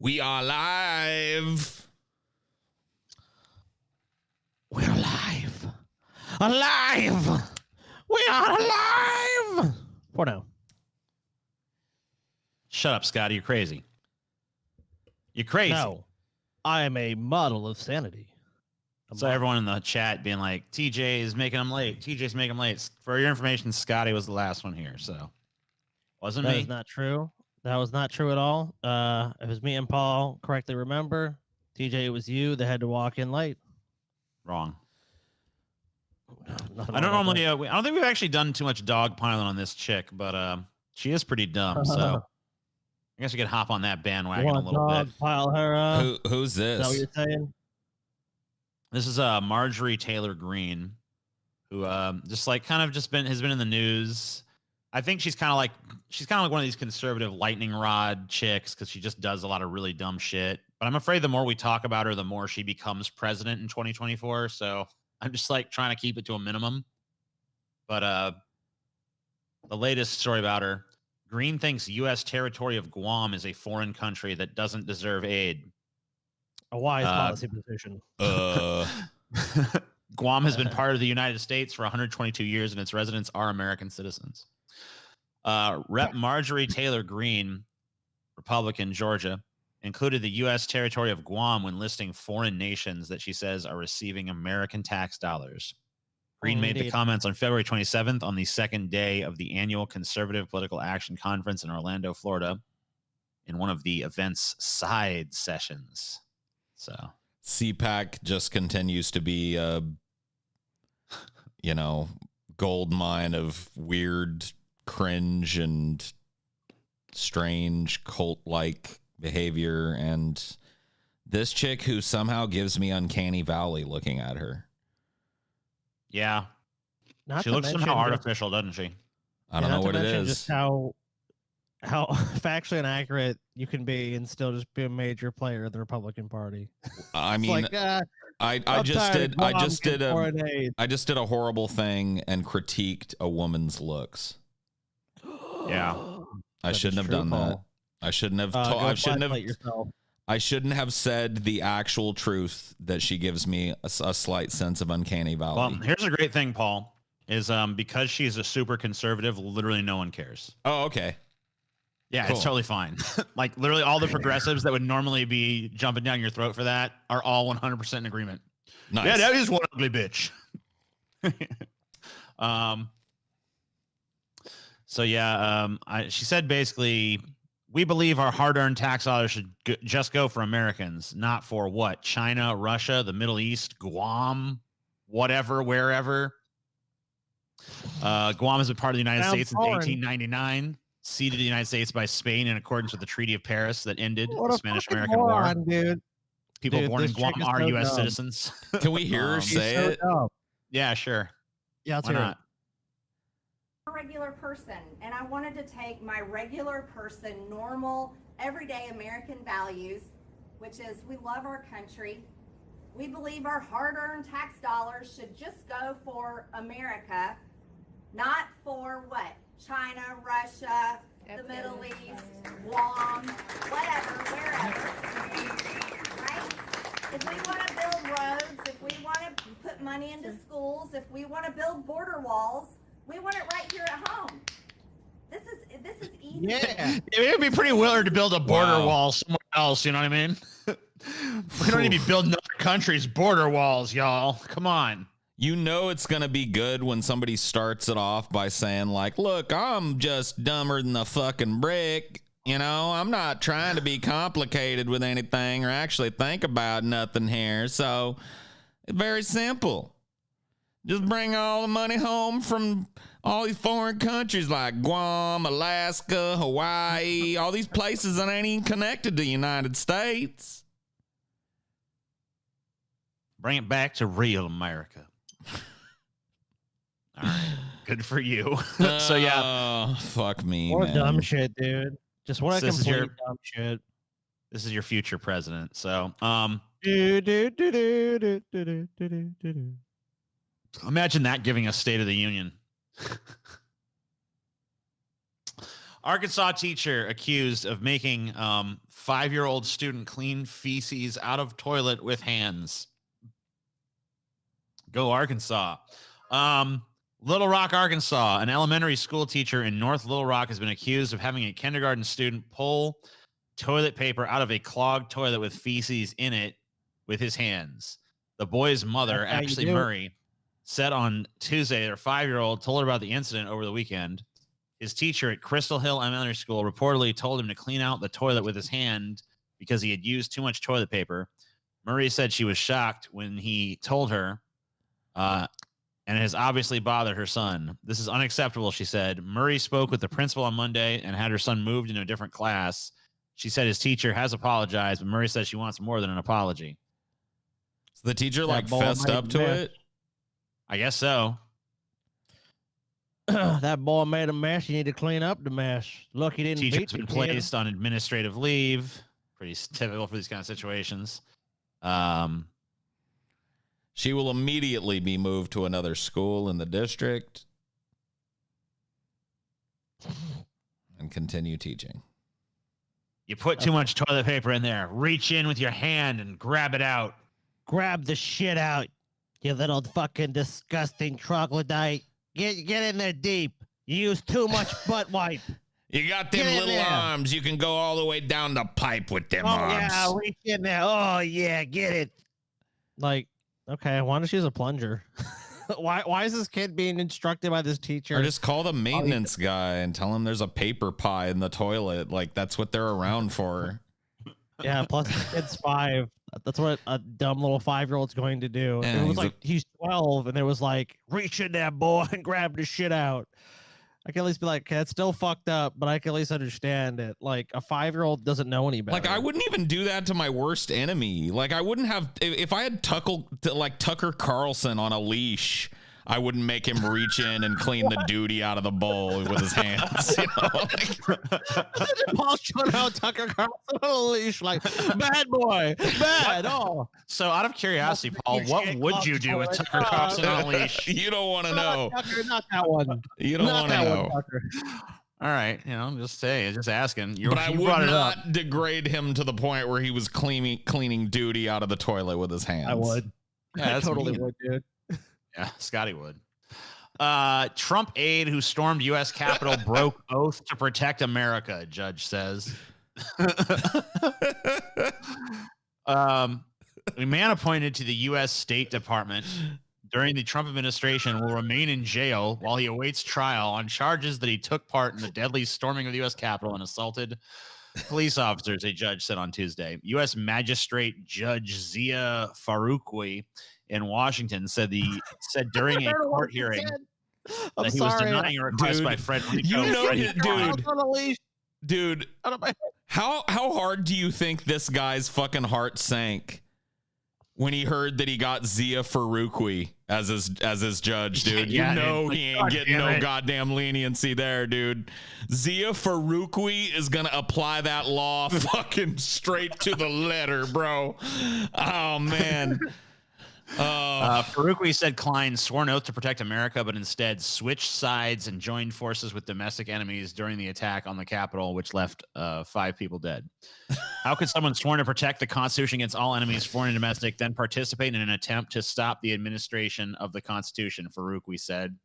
We are live. We're alive. Alive. We are alive. For now. Shut up, Scotty. You're crazy. You're crazy. No, I am a model of sanity. So everyone in the chat being like, TJ is making them late. TJ's making them late. For your information, Scotty was the last one here. So wasn't me. That is not true. That was not true at all. It was me and Paul. Correctly remember. TJ, it was you that had to walk in late. Wrong. Nothing I don't wrong with normally. I don't think we've actually done too much dog piling on this chick, but she is pretty dumb. So I guess we could hop on that that. bandwagon You a want little dog bit. pile her up? Who's Is that what this? you're saying? This is Marjorie Taylor Greene, who just like kind of just has been in the news. I think she's kind of like one of these conservative lightning rod chicks because she just does a lot of really dumb shit. But I'm afraid the more we talk about her, the more she becomes president in 2024. So I'm just like trying to keep it to a minimum. But the latest story about her: Greene thinks U.S. territory of Guam is a foreign country that doesn't deserve aid. A wise policy position. Guam has been part of the United States for 122 years, and its residents are American citizens. Rep. Marjorie Taylor Greene, Republican, Georgia, included the U.S. territory of Guam when listing foreign nations that she says are receiving American tax dollars. Greene made the comments on February 27th on the second day of the annual Conservative Political Action Conference in Orlando, Florida, in one of the event's side sessions. So CPAC just continues to be a, gold mine of weird cringe and strange cult-like behavior. And this chick who somehow gives me uncanny valley looking at her. Yeah. Not She to looks mention somehow just- artificial, doesn't she? I don't know what it is. Just how factually inaccurate you can be and still just be a major player of the Republican Party. I It's mean, like, I just did a a horrible thing and critiqued a woman's looks. Yeah. I shouldn't have done that. I shouldn't have. I shouldn't have said the actual truth that she gives me a slight sense of uncanny valley. Well, here's a great thing, Paul, is because she's a super conservative, literally no one cares. Oh, okay. Yeah, Cool. It's totally fine. Like literally all the progressives that would normally be jumping down your throat for that are all 100% in agreement. Nice. Yeah, that is one ugly bitch. She said basically, we believe our hard-earned tax dollars should just go for Americans, not for what? China, Russia, the Middle East, Guam, whatever, wherever. Guam has been part of the United States since 1899, ceded to the United States by Spain in accordance with the Treaty of Paris that ended the Spanish-American War. Dude. People born in Guam are U.S. citizens. Can we hear her say it? Yeah, sure. Yeah, why not? A regular person, and I wanted to take my regular person, normal, everyday American values, which is we love our country. We believe our hard-earned tax dollars should just go for America, not for what? China, Russia, the Middle East, Guam, whatever, wherever. Right? If we want to build roads, if we want to put money into schools, if we want to build border walls, we want it right here at home. This is easy. Yeah, it would be pretty willing to build a border wall somewhere else. You know what I mean? We don't need to be building other countries' border walls, y'all. Come on. You know it's going to be good when somebody starts it off by saying, like, look, I'm just dumber than a fucking brick. I'm not trying to be complicated with anything or actually think about nothing here. So it's very simple. Just bring all the money home from all these foreign countries like Guam, Alaska, Hawaii, all these places that ain't even connected to the United States. Bring it back to real America. All right. Good for you. So, yeah. Fuck me, More man. dumb shit, dude. Just what This is complete your- dumb shit. This is your future president. So, imagine that giving us State of the Union. Arkansas teacher accused of making 5-year-old student clean feces out of toilet with hands. Go Arkansas. Little Rock, Arkansas. An elementary school teacher in North Little Rock has been accused of having a kindergarten student pull toilet paper out of a clogged toilet with feces in it with his hands. The boy's mother, Ashley Murray, said on Tuesday their 5-year-old told her about the incident over the weekend. His teacher at Crystal Hill Elementary School reportedly told him to clean out the toilet with his hand because he had used too much toilet paper. Murray said she was shocked when he told her, and it has obviously bothered her son. This is unacceptable, she said. Murray spoke with the principal on Monday and had her son moved into a different class. She said his teacher has apologized, but Murray says she wants more than an apology. So the teacher fessed up to it? I guess so. That boy made a mess. You need to clean up the mess. Look, he didn't beat Teacher's the been kid. placed on administrative leave. Pretty typical for these kind of situations. She will immediately be moved to another school in the district and continue teaching. You put too much toilet paper in there. Reach in with your hand and grab it out. Grab the shit out, you little fucking disgusting troglodyte. Get in there deep. You use too much butt wipe. You got them little arms. You can go all the way down the pipe with them arms. Yeah, reach in there. Oh, yeah, get it. Like, okay, why don't she use a plunger? Why is this kid being instructed by this teacher? Or just call the maintenance guy and tell him there's a paper pie in the toilet. Like, that's what they're around for. Yeah, plus the kid's 5. That's what a dumb little 5-year-old's going to do. Yeah, It was like he's 12, and it was like, reach in there, boy, and grab the shit out. I can at least be like, okay, it's still fucked up, but I can at least understand it. Like, a 5-year-old doesn't know any better. Like, I wouldn't even do that to my worst enemy. Like, I wouldn't have, if I had Tucker Carlson on a leash, I wouldn't make him reach in and clean the duty out of the bowl with his hands. You know? Paul showing out Tucker Carlson on a leash, like, bad boy, bad. Oh, so out of curiosity, Paul, what would you do with Tucker Carlson on a leash? You don't want to know. Tucker, not that one. You don't want to know. All right, I'm just saying, just asking. But I would not degrade him to the point where he was cleaning duty out of the toilet with his hands. I would. Yeah, I totally would, dude. Yeah, Scotty would. Trump aide who stormed U.S. Capitol broke oath to protect America, judge says. A man appointed to the U.S. State Department during the Trump administration will remain in jail while he awaits trial on charges that he took part in the deadly storming of the U.S. Capitol and assaulted police officers, a judge said on Tuesday. U.S. Magistrate Judge Zia Faroukwi in Washington said during a court hearing that he was denying a request by Frederico. You know, dude, how hard do you think this guy's fucking heart sank when he heard that he got Zia Faroukwi as his judge, dude? Yeah, you know dude. he ain't getting no goddamn leniency there, dude. Zia Faroukwi is gonna apply that law fucking straight to the letter, bro. Oh man. Faroukwi said Klein swore an oath to protect America, but instead switched sides and joined forces with domestic enemies during the attack on the Capitol, which left 5 people dead. How could someone sworn to protect the Constitution against all enemies, foreign and domestic, then participate in an attempt to stop the administration of the Constitution? Faroukwi said.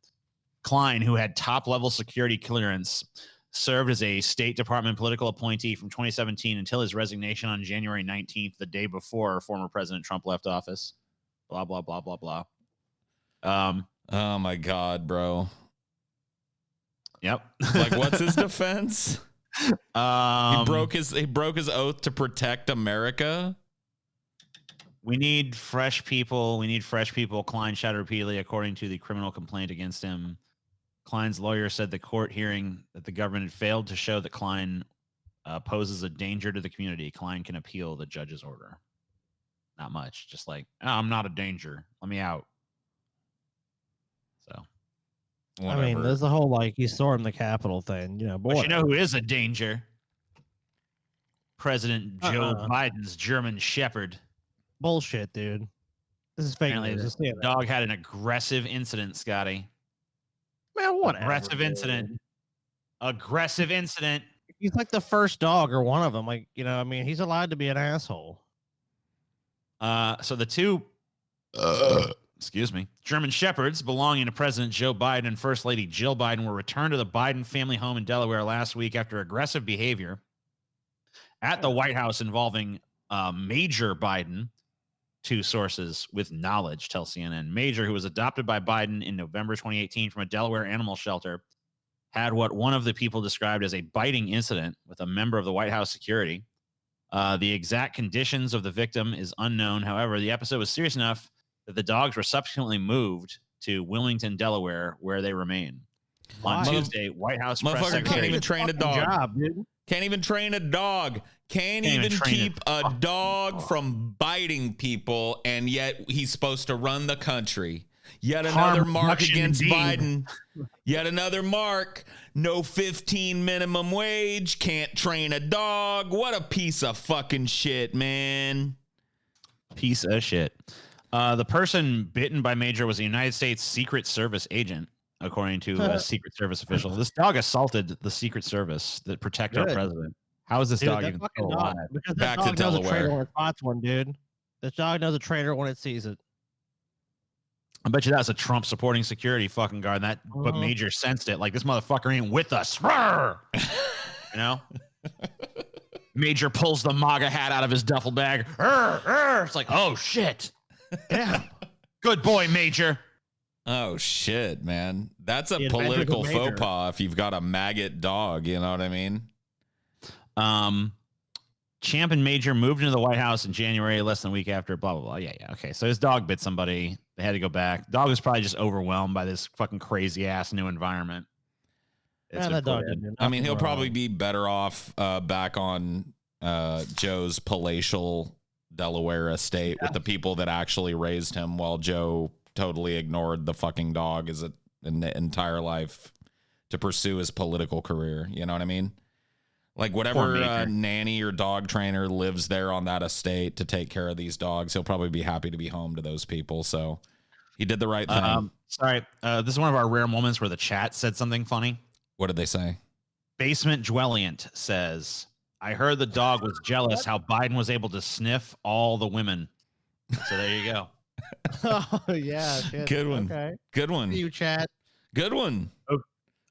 Klein, who had top-level security clearance, served as a State Department political appointee from 2017 until his resignation on January 19th, the day before former President Trump left office. Blah, blah, blah, blah, blah. Oh my God, bro. Yep. Like, what's his defense? He broke his oath to protect America. We need fresh people. Klein shouted repeatedly, according to the criminal complaint against him. Klein's lawyer said the court hearing that the government had failed to show that Klein poses a danger to the community. Klein can appeal the judge's order. Not much. Just like, oh, I'm not a danger. Let me out. So, whatever. I mean, there's the whole like he stormed the Capitol thing, you know. But you know who is a danger? President Joe Biden's German Shepherd. Bullshit, dude. This is fake news. The dog had an aggressive incident, Scotty. Man, whatever. Aggressive incident. Aggressive incident. He's like the first dog or one of them. Like, you know, I mean, he's allowed to be an asshole. So the two, excuse me, German Shepherds belonging to President Joe Biden and First Lady Jill Biden were returned to the Biden family home in Delaware last week after aggressive behavior at the White House involving Major Biden. Two sources with knowledge tell CNN. Major, who was adopted by Biden in November 2018 from a Delaware animal shelter, had what one of the people described as a biting incident with a member of the White House security. The exact conditions of the victim is unknown. However, the episode was serious enough that the dogs were subsequently moved to Wilmington, Delaware, where they remain. On Tuesday, White House press Motherfucker secretary can't even train a dog. Job, dude. Can't even train a dog. Can't even keep a dog from biting people, and yet he's supposed to run the country. Yet another mark against Biden. Yet another mark. No 15 minimum wage. Can't train a dog. What a piece of fucking shit, man. Piece of shit. The person bitten by Major was a United States Secret Service agent, according to a Secret Service official. This dog assaulted the Secret Service that protect our president. How is this dog even still alive? Because Back dog to knows a traitor Delaware. when it spots one, dude. This dog knows a traitor when it sees it. I bet you that's a Trump supporting security fucking guard. But Major sensed it. Like, this motherfucker ain't with us. Rawr! You know? Major pulls the MAGA hat out of his duffel bag. It's like, oh shit. Yeah. Good boy, Major. Oh shit, man. That's a The political adventure of faux pas if you've got a maggot dog, you know what I mean? Champ and Major moved into the White House in January, less than a week after, blah, blah, blah. Yeah. Okay. So his dog bit somebody. They had to go back. Dog was probably just overwhelmed by this fucking crazy ass new environment. That dog didn't do I mean, he'll nothing probably wrong. be better off back on Joe's palatial Delaware estate with the people that actually raised him, while Joe totally ignored the fucking dog as an entire life to pursue his political career. You know what I mean? Like, whatever nanny or dog trainer lives there on that estate to take care of these dogs, he'll probably be happy to be home to those people. So he did the right thing. Sorry. This is one of our rare moments where the chat said something funny. What did they say? Basement Dwelliant says, I heard the dog was jealous how Biden was able to sniff all the women. So there you go. Oh, yeah. Shit. Good one. Okay. Good one. You chat. Good one.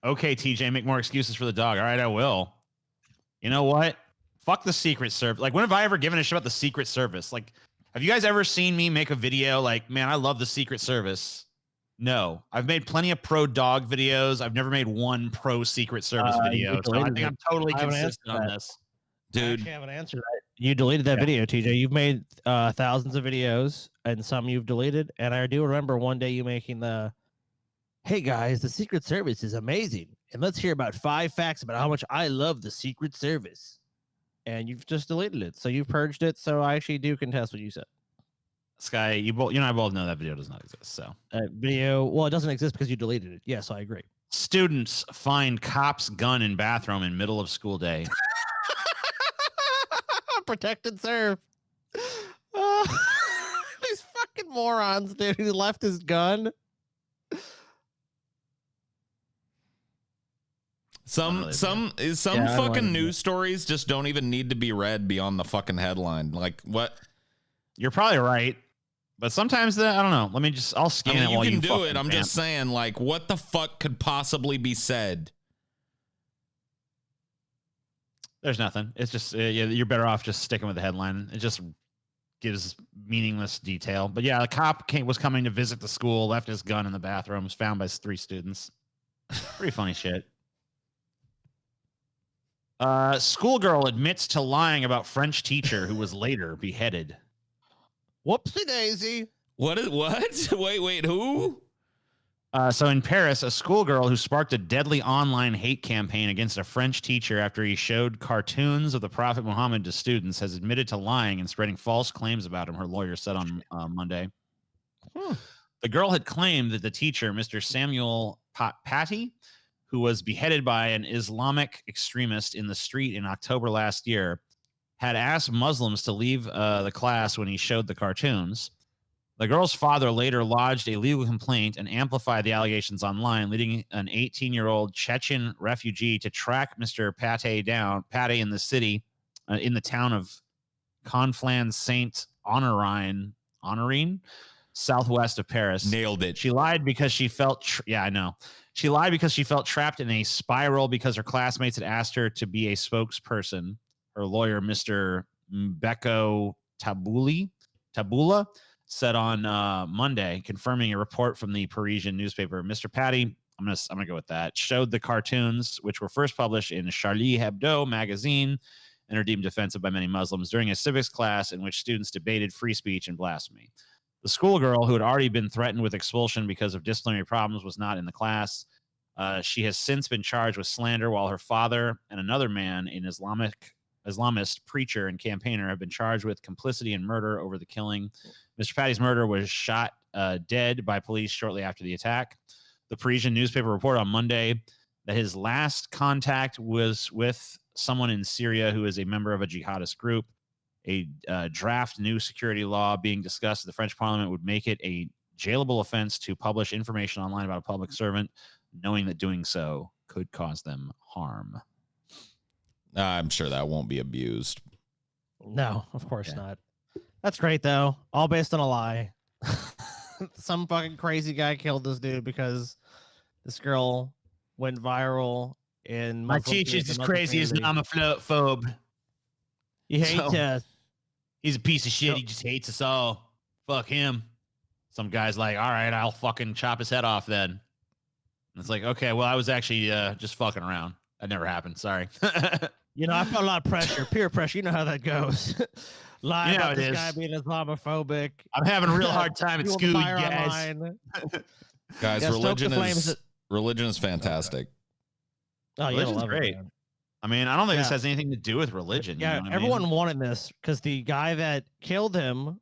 Okay, TJ, make more excuses for the dog. All right, I will. You know what? Fuck the Secret Service. Like, when have I ever given a shit about the Secret Service? Like, have you guys ever seen me make a video like, man, I love the Secret Service? No. I've made plenty of pro dog videos. I've never made one pro Secret Service video. So I think I'm totally consistent on this. Dude. I haven't answered that. You deleted that video, TJ. You've made thousands of videos, and some you've deleted. And I do remember one day you making the, hey guys, the Secret Service is amazing. And let's hear about 5 facts about how much I love the Secret Service. And you've just deleted it. So you've purged it. So I actually do contest what you said. Sky, you and I both know that video does not exist. So Video, well, it doesn't exist because you deleted it. Yes, I agree. students find cop's gun in bathroom in middle of school day. Protect and serve. These fucking morons, dude. He left his gun. Some fucking news stories just don't even need to be read beyond the fucking headline. Like, what? You're probably right, but sometimes I don't know. I'll scan it while you you can do it. fucking I'm just saying, like, what the fuck could possibly be said? There's nothing. It's just you're better off just sticking with the headline. It just gives meaningless detail. But yeah, the cop was coming to visit the school, left his gun in the bathroom, was found by 3 students. Pretty funny shit. Schoolgirl admits to lying about French teacher who was later beheaded. Whoopsie daisy. What? Wait, who? So in Paris, a schoolgirl who sparked a deadly online hate campaign against a French teacher after he showed cartoons of the Prophet Muhammad to students has admitted to lying and spreading false claims about him, her lawyer said on Monday. The girl had claimed that the teacher, Mr. Samuel Paty, who was beheaded by an Islamic extremist in the street in October last year, had asked Muslims to leave the class when he showed the cartoons. The girl's father later lodged a legal complaint and amplified the allegations online, leading an 18-year-old Chechen refugee to track Mr. Pate in the city, in the town of Conflans Saint Honorine, southwest of Paris. Nailed it. She lied because she felt, I know. She lied because she felt trapped in a spiral because her classmates had asked her to be a spokesperson. Her lawyer, Mr. Mbeko Tabula, said on Monday, confirming a report from the Parisian newspaper. Mr. Patty, I'm gonna go with that, showed the cartoons, which were first published in Charlie Hebdo magazine and are deemed offensive by many Muslims, during a civics class in which students debated free speech and blasphemy. The schoolgirl, who had already been threatened with expulsion because of disciplinary problems, was not in the class. She has since been charged with slander, while her father and another man, an Islamist preacher and campaigner, have been charged with complicity in murder over the killing. Mr. Patty's murder was shot dead by police shortly after the attack. The Parisian newspaper reported on Monday that his last contact was with someone in Syria who is a member of a jihadist group. A draft new security law being discussed at the French Parliament would make it a jailable offense to publish information online about a public servant, knowing that doing so could cause them harm. I'm sure that won't be abused. No, of course not. That's great, though. All based on a lie. Some fucking crazy guy killed this dude because this girl went viral in My teacher's as crazy as an Islamophobe. You hate he's a piece of shit. He just hates us all. Fuck him. Some guy's like, all right, I'll fucking chop his head off then. And it's like, okay, well, I was actually just fucking around. That never happened. Sorry. You know, I felt a lot of pressure, peer pressure. You know how that goes. Lie about this guy being Islamophobic. I'm having a real hard time at Scooby, guys. Guys, religion is fantastic. Oh, religion's great. I mean, I don't think this has anything to do with religion. Yeah, you know everyone wanted this because the guy that killed him,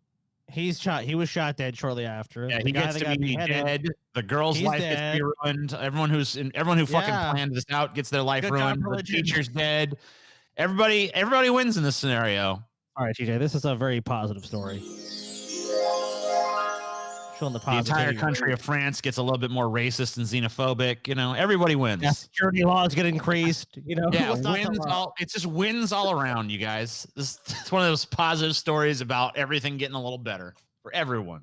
he was shot dead shortly after. Yeah, the he guy gets to be dead. The girl's life gets to be ruined. Everyone who fucking planned this out gets their life ruined. The teacher's dead. Everybody wins in this scenario. All right, TJ, this is a very positive story. Showing the entire country of France gets a little bit more racist and xenophobic. You know, everybody wins. Yeah, security laws get increased. You know, it just wins all around, you guys. It's one of those positive stories about everything getting a little better for everyone.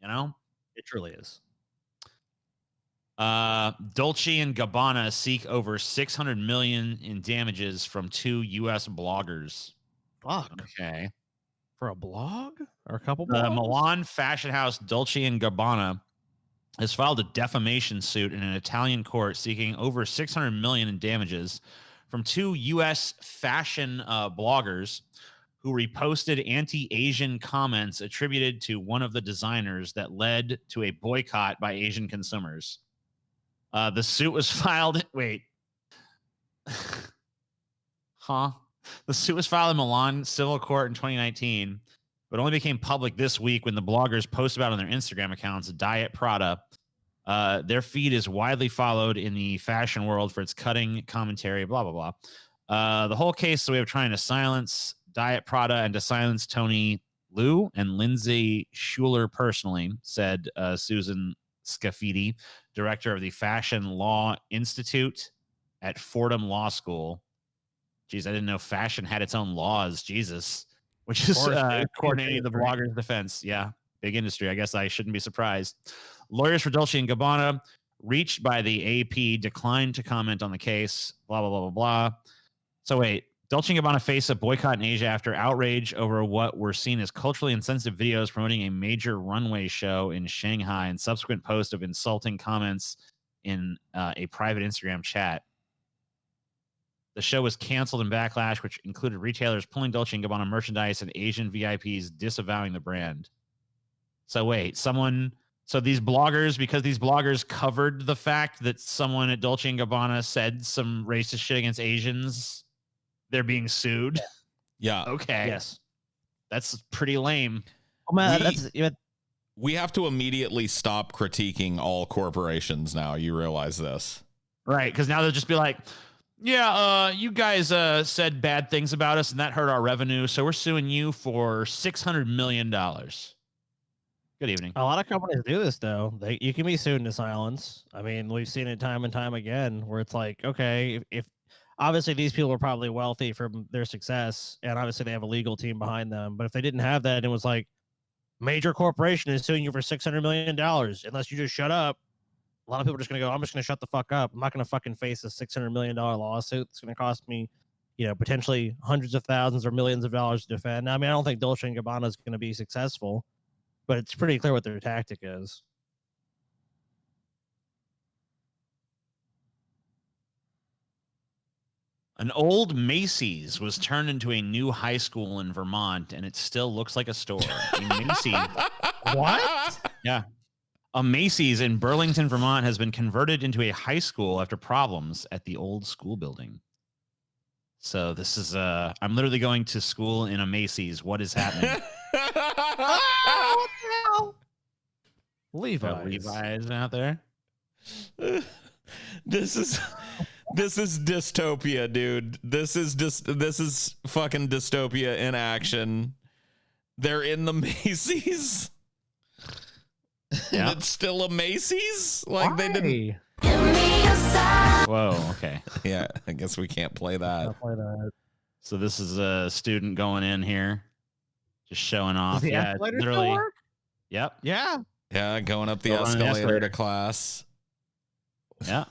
You know, it truly is. Dolce and Gabbana seek over $600 million in damages from 2 U.S. bloggers. Fuck. Okay. For a blog or a couple blogs? The Milan fashion house Dolce and Gabbana has filed a defamation suit in an Italian court seeking over $600 million in damages from 2 U.S. fashion bloggers who reposted anti-Asian comments attributed to one of the designers that led to a boycott by Asian consumers. The suit was filed. Wait. Huh? The suit was filed in Milan civil court in 2019, but only became public this week when the bloggers posted about it on their Instagram accounts. Diet Prada. Their feed is widely followed in the fashion world for its cutting commentary, blah, blah, blah. The whole case is a way of trying to silence Diet Prada and to silence Tony Liu and Lindsay Schuler personally, said Susan Scafidi, director of the Fashion Law Institute at Fordham Law School. Jeez, I didn't know fashion had its own laws. Jesus. Which is coordinating the bloggers' defense. Yeah, big industry. I guess I shouldn't be surprised. Lawyers for Dolce & Gabbana, reached by the AP, declined to comment on the case. Blah, blah, blah, blah, blah. So wait, Dolce & Gabbana faced a boycott in Asia after outrage over what were seen as culturally insensitive videos promoting a major runway show in Shanghai and subsequent posts of insulting comments in a private Instagram chat. The show was canceled in backlash, which included retailers pulling Dolce & Gabbana merchandise and Asian VIPs disavowing the brand. So wait, so these bloggers, because these bloggers covered the fact that someone at Dolce & Gabbana said some racist shit against Asians, they're being sued? Yeah. Okay. Yes. That's pretty lame. Oh, man, we have to immediately stop critiquing all corporations now. You realize this. Right, because now they'll just be like, yeah, you guys said bad things about us, and that hurt our revenue, so we're suing you for $600 million. Good evening. A lot of companies do this though. You can be sued into silence. I mean, we've seen it time and time again where it's like, okay, if obviously these people are probably wealthy from their success, and obviously they have a legal team behind them. But if they didn't have that, and it was like major corporation is suing you for $600 million unless you just shut up. A lot of people are just gonna go, I'm just gonna shut the fuck up. I'm not gonna fucking face a $600 million lawsuit. It's gonna cost me, potentially hundreds of thousands or millions of dollars to defend. I mean, I don't think Dolce & Gabbana is gonna be successful, but it's pretty clear what their tactic is. An old Macy's was turned into a new high school in Vermont, and it still looks like a store. A Macy's. What? Yeah. A Macy's in Burlington, Vermont has been converted into a high school after problems at the old school building. So this is I'm literally going to school in a Macy's. What is happening? What the hell? Levi's out there. This is dystopia, dude. This is fucking dystopia in action. They're in the Macy's. Yeah. And it's still a Macy's? Like they didn't. Whoa, okay. Yeah, I guess we can't play that. I'll play that. So this is a student going in here, just showing off. Does the Yeah, escalator still literally. work? Yep. Yeah. Yeah, going up the Go on the escalator escalator. to class. Yeah.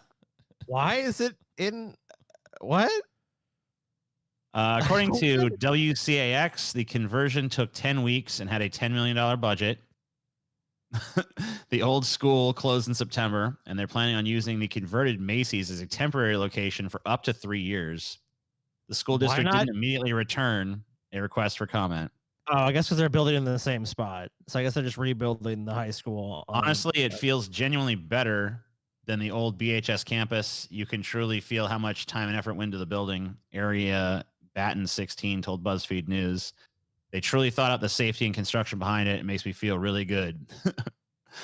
Why is it in what? According to WCAX, the conversion took 10 weeks and had a $10 million budget. The old school closed in September, and they're planning on using the converted Macy's as a temporary location for up to 3 years. The school Why district not? didn't immediately return a request for comment. Oh, I guess because they're building in the same spot. So I guess they're just rebuilding the high school. Honestly, it feels genuinely better than the old BHS campus. You can truly feel how much time and effort went into the building. Area Batten 16 told BuzzFeed News. They truly thought out the safety and construction behind it. It makes me feel really good.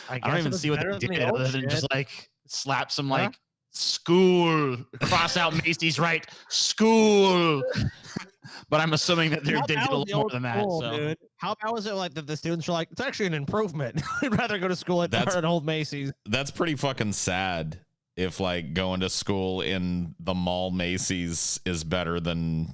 I don't even see what they did other than just like slap some like school, cross out Macy's, right? School. But I'm assuming that they did a little more than that. School, So. dude. How was it like that the students were like, it's actually an improvement. I'd rather go to school at an old Macy's. That's pretty fucking sad if like going to school in the mall Macy's is better than,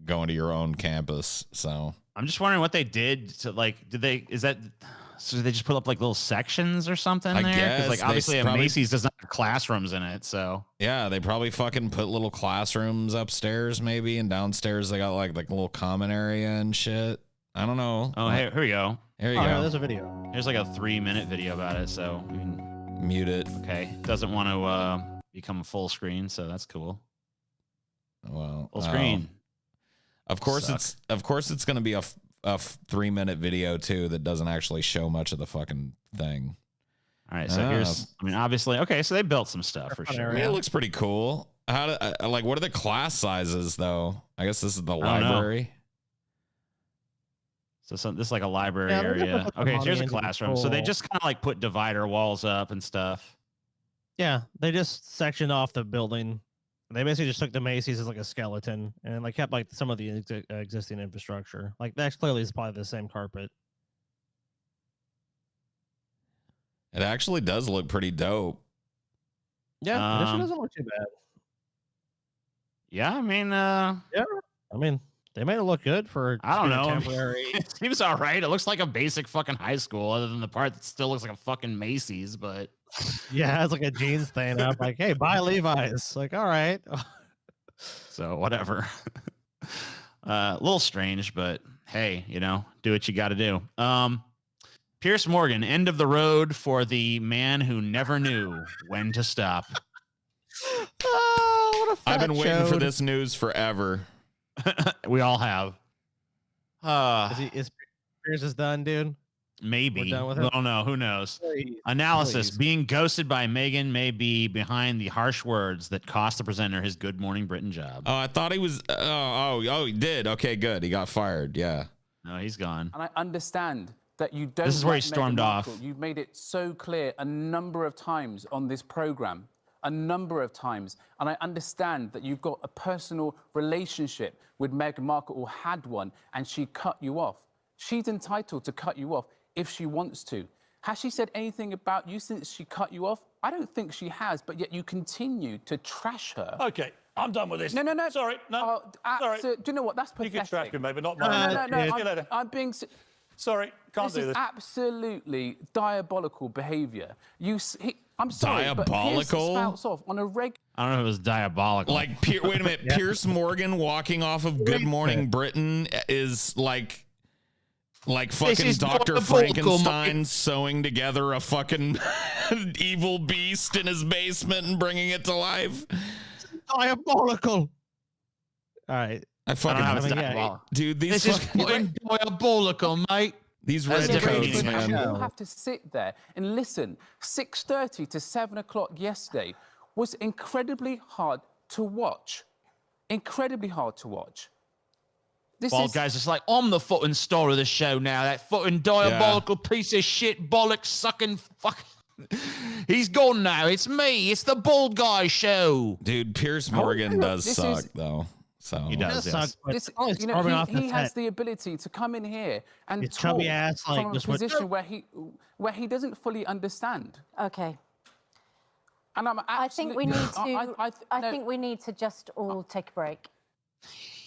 going to your own campus. So I'm just wondering what they did to like, so did they just put up like little sections or something I there? guess Like obviously a probably, Macy's does not have classrooms in it. So yeah, they probably fucking put little classrooms upstairs maybe, and downstairs they got like a little common area and shit. I don't know. Oh, hey, here we go. Here you Oh, go. no, there's a video. Here's like a 3-minute video about it. So we can Mute it. okay. Doesn't want to become full screen, so that's cool. Well, Full screen. Of course it's going to be a 3-minute video too that doesn't actually show much of the fucking thing. All right, so here's. I mean, obviously, okay. So they built some stuff for sure. I mean, it looks pretty cool. What are the class sizes though? I guess this is the I don't know. library. So this is like a library Yeah, they're gonna area. put the Okay, money here's a into the classroom. So they school. just kind of like put divider walls up and stuff. Yeah, they just sectioned off the building. They basically just took the Macy's as like a skeleton and like kept like some of the existing infrastructure. Like that clearly is probably the same carpet. It actually does look pretty dope. Yeah, it actually doesn't look too bad. Yeah, I mean, I mean, they made it look good for I don't know. temporary. It seems all right. It looks like a basic fucking high school, other than the part that still looks like a fucking Macy's. But Yeah, it has like a jeans thing up. Like, hey, buy Levi's. Like, all right. so whatever. A little strange, but hey, do what you got to do. Pierce Morgan, end of the road for the man who never knew when to stop. Oh, what a fat I've been waiting for chode. this news forever. We all have. Is Pierce is done, dude? Maybe. We're done with I him? don't know. Who knows? Please, Analysis. please. Being ghosted by Megan may be behind the harsh words that cost the presenter his Good Morning Britain job. Oh, I thought he was. He did. Okay, good. He got fired. Yeah. No, he's gone. And I understand that you don't. This is where he like Meghan stormed Markle. off. You've made it so clear a number of times on this program, a number of times. And I understand that you've got a personal relationship with Meghan Markle, or had one, and she cut you off. She's entitled to cut you off. if she wants to. Has she said anything about you since she cut you off? I don't think she has, but yet you continue to trash her. Okay, I'm done with this. No. Sorry, no. Sorry. So, do you know what? That's pathetic. You can trash me, maybe not No, mine. no. See you later. I'm being... Sorry, can't This do is this. absolutely diabolical behaviour. I'm sorry, but Pierce Diabolical? spouts off on a regular... I don't know if it was diabolical. Like, wait a minute. Piers Morgan walking off of Good Morning Britain is like fucking is Dr. diabolical, Frankenstein sewing together a fucking evil beast in his basement and bringing it to life. Diabolical. All right. I fucking I don't know if it's yeah, diabolical. dude, these This is fucking, fucking diabolical, mate. these That's red different coats, meaning. man. You have to sit there and listen. 6:30 to 7 o'clock yesterday was incredibly hard to watch. Incredibly hard to watch. This Bald is... guy's just like, I'm the fucking star of the show now. That fucking diabolical piece of shit, bollock sucking fuck. He's gone now. It's me. It's the bald guy show. Dude, Piers Morgan does This suck is- though. So He does. Yes. This, you know, he has the ability to come in here and His talk chubby ass, like, from a just went, position where he doesn't fully understand. Okay. And I'm I think we need to. I no, think we need to just all take a break.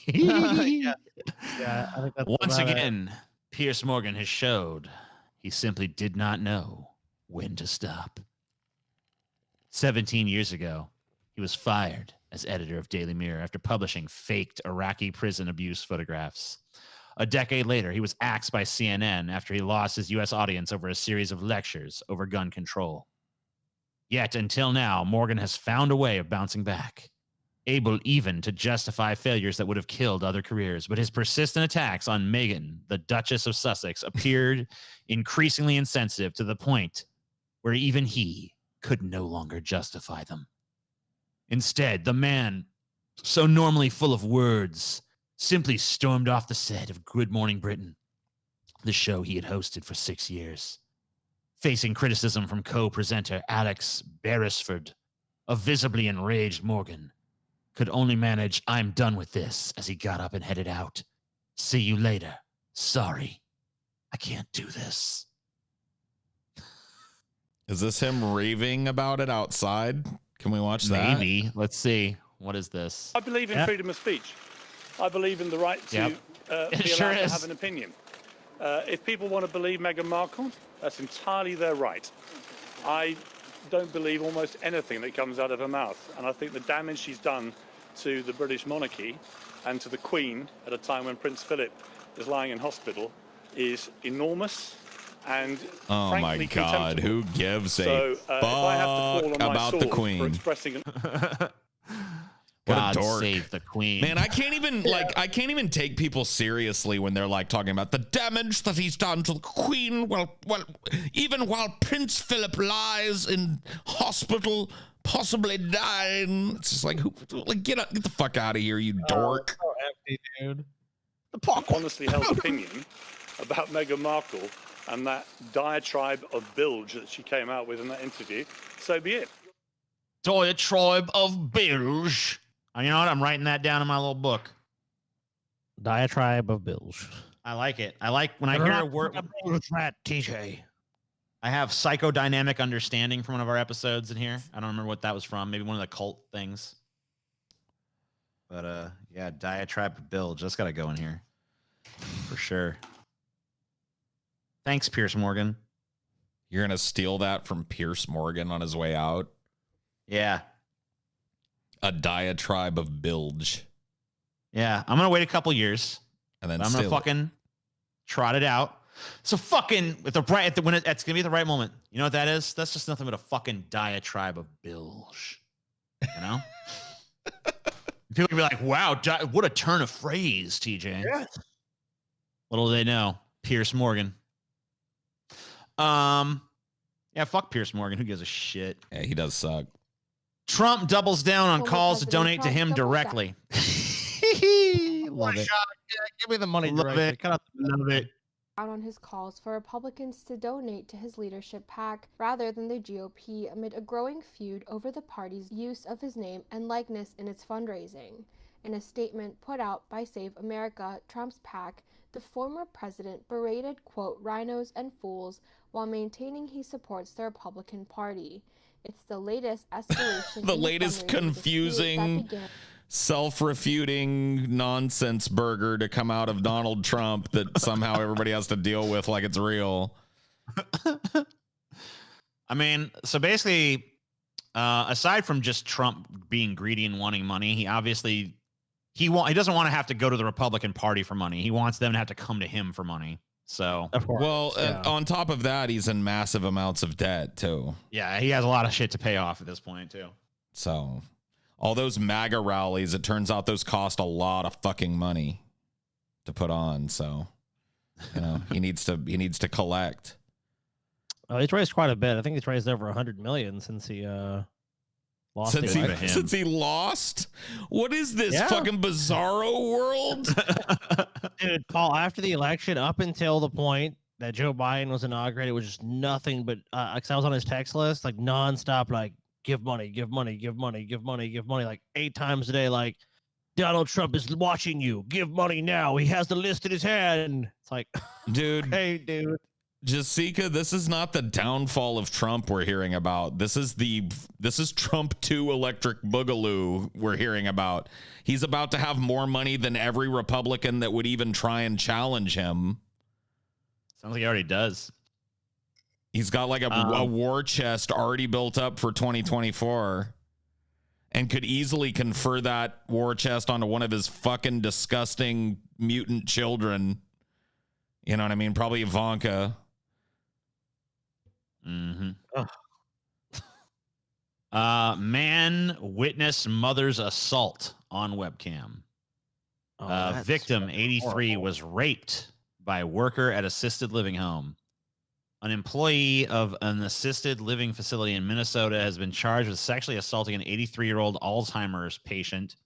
Yeah, I think that's Once about it. again, Piers Morgan has showed he simply did not know when to stop. 17 years ago, he was fired as editor of Daily Mirror after publishing faked Iraqi prison abuse photographs. A decade later, he was axed by CNN after he lost his U.S. audience over a series of lectures over gun control. Yet, until now, Morgan has found a way of bouncing back, able even to justify failures that would have killed other careers. But his persistent attacks on Meghan, the Duchess of Sussex, appeared increasingly insensitive to the point where even he could no longer justify them. Instead, the man, so normally full of words, simply stormed off the set of Good Morning Britain, the show he had hosted for 6 years. Facing criticism from co-presenter Alex Beresford, a visibly enraged Morgan could only manage "I'm done with this" as he got up and headed out. "See you later. Sorry, I can't do this." Is this him raving about it outside? Can we watch that? Maybe. Let's see. What is this? I believe in freedom of speech. I believe in the right to It be sure allowed to is. have an opinion. If people want to believe Meghan Markle, that's entirely their right. I don't believe almost anything that comes out of her mouth. And I think the damage she's done to the British monarchy and to the Queen at a time when Prince Philip is lying in hospital is enormous and Oh my frankly God, contemptible. who gives a So if I have to fall on fuck my about sword the for Queen? expressing What a God dork. save the Queen. Man, I can't even take people seriously when they're like talking about the damage that he's done to the Queen. Well, even while Prince Philip lies in hospital, possibly dying. It's just like, get the fuck out of here, you dork. So empty, dude. honestly held opinion about Meghan Markle and that diatribe of bilge that she came out with in that interview, so be it. Diatribe of bilge. You know what? I'm writing that down in my little book. Diatribe of bilge. I like it. I like when I hear a word. Rat TJ. I have psychodynamic understanding from one of our episodes in here. I don't remember what that was from. Maybe one of the cult things. But yeah, diatribe of bilge. That's got to go in here for sure. Thanks, Piers Morgan. You're gonna steal that from Piers Morgan on his way out? Yeah. A diatribe of bilge. Yeah. I'm going to wait a couple years. And then I'm going to fucking trot it out. So fucking when it's going to be at the right moment. You know what that is? That's just nothing but a fucking diatribe of bilge. You know? People can be like, wow, what a turn of phrase, TJ. Yeah. Little do they know. Piers Morgan. Yeah, fuck Piers Morgan. Who gives a shit? Yeah, he does suck. Trump doubles down on Former calls to President donate to Trump him doubles directly. Love it. Give me the money Love directly. it. Cut out the Love it. out on his calls for Republicans to donate to his leadership PAC rather than the GOP amid a growing feud over the party's use of his name and likeness in its fundraising. In a statement put out by Save America, Trump's PAC, the former president berated, quote, rhinos and fools while maintaining he supports the Republican Party. It's the latest escalation. The latest confusing, self-refuting nonsense burger to come out of Donald Trump that somehow everybody has to deal with like it's real. I mean, so basically, aside from just Trump being greedy and wanting money, he obviously he doesn't want to have to go to the Republican Party for money. He wants them to have to come to him for money. So, well, on top of that, he's in massive amounts of debt too. Yeah, he has a lot of shit to pay off at this point too. So, all those MAGA rallies, it turns out those cost a lot of fucking money to put on. So, you know, he needs to collect. Oh, he's raised quite a bit. I think he's raised over 100 million since he lost. Since he lost? What is this fucking bizarro world? Dude, Paul, after the election, up until the point that Joe Biden was inaugurated, it was just nothing but, because I was on his text list, like nonstop, like, give money, give money, give money, give money, give money, like 8 times a day, like, Donald Trump is watching you. Give money now. He has the list in his hand. It's like, dude. Hey, dude. Jessica, this is not the downfall of Trump we're hearing about. This is Trump 2 electric boogaloo we're hearing about. He's about to have more money than every Republican that would even try and challenge him. Sounds like he already does. He's got like a war chest already built up for 2024 and could easily confer that war chest onto one of his fucking disgusting mutant children. You know what I mean? Probably Ivanka. Mm-hmm. Man witness mother's assault on webcam. Victim 83 horrible. Was raped by worker at assisted living home. An employee of an assisted living facility in Minnesota has been charged with sexually assaulting an 83-year-old Alzheimer's patient.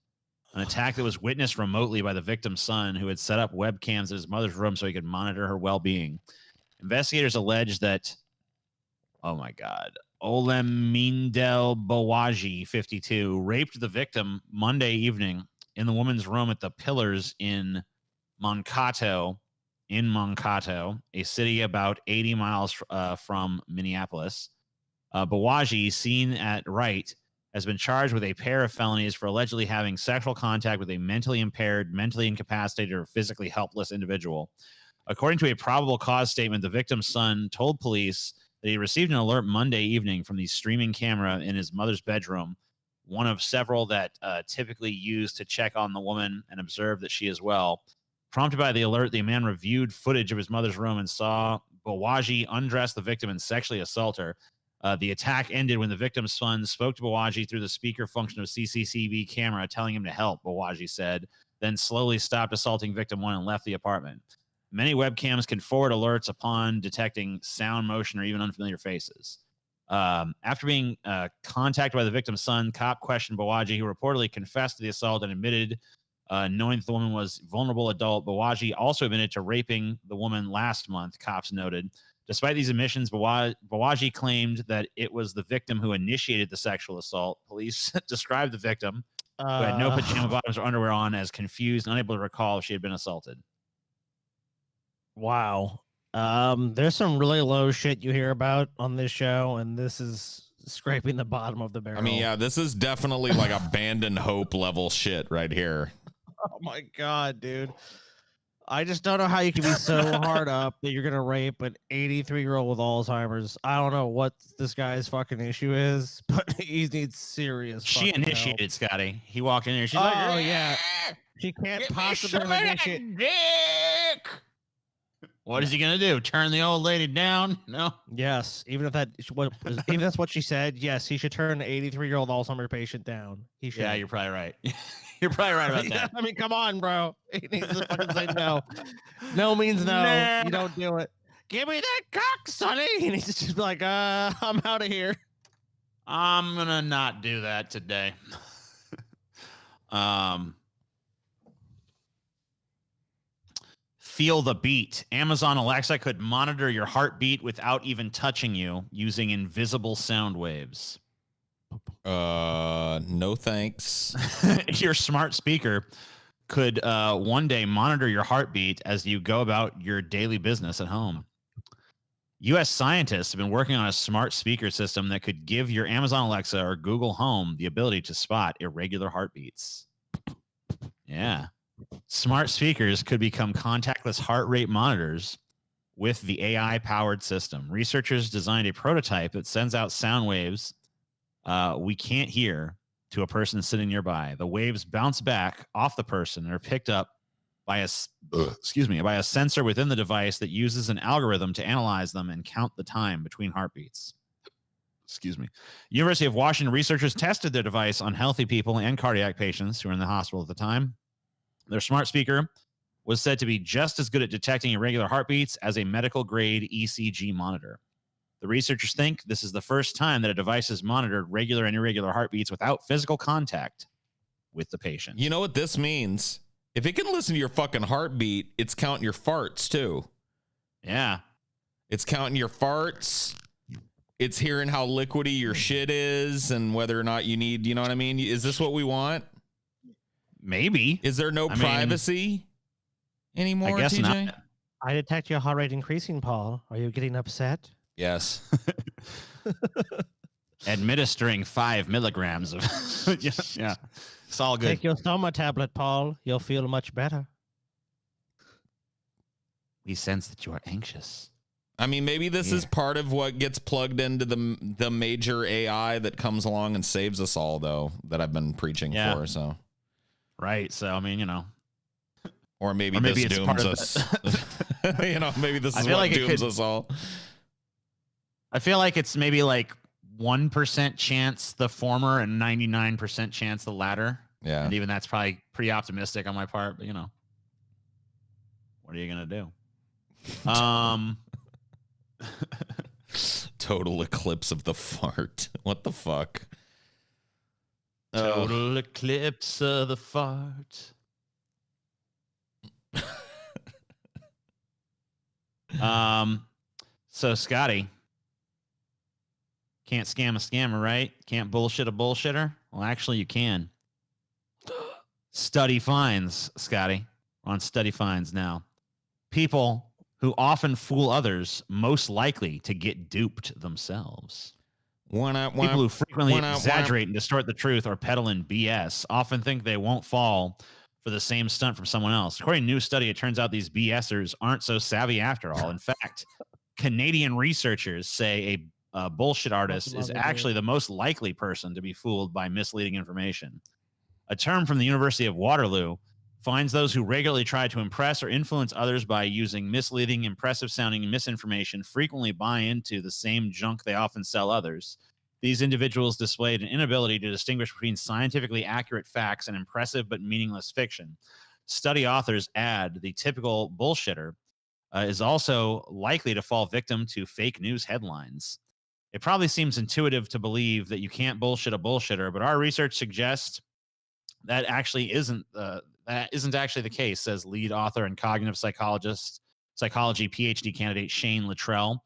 An attack that was witnessed remotely by the victim's son, who had set up webcams in his mother's room so he could monitor her well-being. Investigators allege that, oh my God, Olemindel Bawaji, 52, raped the victim Monday evening in the woman's room at the Pillars in Mankato, a city about 80 miles from Minneapolis. Bawaji, seen at right, has been charged with a pair of felonies for allegedly having sexual contact with a mentally impaired, mentally incapacitated, or physically helpless individual. According to a probable cause statement, the victim's son told police that he received an alert Monday evening from the streaming camera in his mother's bedroom, one of several that typically used to check on the woman and observe that she is well. Prompted by the alert, the man reviewed footage of his mother's room and saw Bawaji undress the victim and sexually assault her. The attack ended when the victim's son spoke to Bawaji through the speaker function of CCTV camera, telling him to help, Bawaji said, then slowly stopped assaulting victim 1 and left the apartment. Many webcams can forward alerts upon detecting sound, motion, or even unfamiliar faces. After being contacted by the victim's son, cop questioned Bawaji, who reportedly confessed to the assault and admitted knowing that the woman was a vulnerable adult. Bawaji also admitted to raping the woman last month, cops noted. Despite these admissions, Bawaji claimed that it was the victim who initiated the sexual assault. Police described the victim, who had no pajama bottoms or underwear on, as confused and unable to recall if she had been assaulted. Wow. There's some really low shit you hear about on this show, and this is scraping the bottom of the barrel. I mean, yeah, this is definitely like abandoned hope level shit right here. Oh my God, dude. I just don't know how you can be so hard up that you're gonna rape an 83-year-old with Alzheimer's. I don't know what this guy's fucking issue is, but he needs serious. She initiated help. Scotty. He walked in there. She's like, oh yeah. She can't possibly initiate. Dick. What is he gonna do? Turn the old lady down? No. Yes, even if that's what she said. Yes, he should turn an 83-year-old Alzheimer's patient down. He should. Yeah, you're probably right. You're probably right about that. I mean, come on, bro. He needs to fucking say no. No means no. Nah. You don't do it. Give me that cock, Sonny. And he's just like, I'm out of here. I'm gonna not do that today. Feel the beat. Amazon Alexa could monitor your heartbeat without even touching you using invisible sound waves. No thanks. Your smart speaker could one day monitor your heartbeat as you go about your daily business at home. U.S. scientists have been working on a smart speaker system that could give your Amazon Alexa or Google Home the ability to spot irregular heartbeats. Yeah. Smart speakers could become contactless heart rate monitors with the AI-powered system. Researchers designed a prototype that sends out sound waves we can't hear to a person sitting nearby. The waves bounce back off the person and are picked up by a sensor within the device that uses an algorithm to analyze them and count the time between heartbeats. University of Washington researchers tested their device on healthy people and cardiac patients who were in the hospital at the time. Their smart speaker was said to be just as good at detecting irregular heartbeats as a medical-grade ECG monitor. The researchers think this is the first time that a device has monitored regular and irregular heartbeats without physical contact with the patient. You know what this means? If it can listen to your fucking heartbeat, it's counting your farts too. Yeah. It's counting your farts. It's hearing how liquidy your shit is and whether or not you need, you know what I mean? Is this what we want? Maybe. Is there no privacy anymore, I guess TJ? not. I detect your heart rate increasing, Paul. Are you getting upset? Yes. Administering 5 milligrams of yeah. It's all good. Take your Soma tablet, Paul. You'll feel much better. We sense that you are anxious. I mean, maybe this is part of what gets plugged into the major AI that comes along and saves us all, though, that I've been preaching for. So, right. So, I mean, you know, or maybe this it's dooms us. You know, maybe this is what dooms us all. I feel like it's maybe like 1% chance the former and 99% chance the latter. Yeah. And even that's probably pretty optimistic on my part, but you know, what are you going to do? Total eclipse of the fart. What the fuck? Total eclipse of the fart. So Scotty, can't scam a scammer, right? Can't bullshit a bullshitter? Well, actually, you can. Study finds, Scotty. We're on study finds now. People who often fool others most likely to get duped themselves. People who frequently exaggerate and distort the truth or peddle in BS often think they won't fall for the same stunt from someone else. According to a new study, it turns out these BSers aren't so savvy after all. In fact, Canadian researchers say a bullshit artist is actually the most likely person to be fooled by misleading information. A term from the University of Waterloo finds those who regularly try to impress or influence others by using misleading, impressive-sounding misinformation frequently buy into the same junk they often sell others. These individuals displayed an inability to distinguish between scientifically accurate facts and impressive but meaningless fiction. Study authors add the typical bullshitter is also likely to fall victim to fake news headlines. It probably seems intuitive to believe that you can't bullshit a bullshitter, but our research suggests that actually isn't actually the case, says lead author and cognitive psychology PhD candidate Shane Luttrell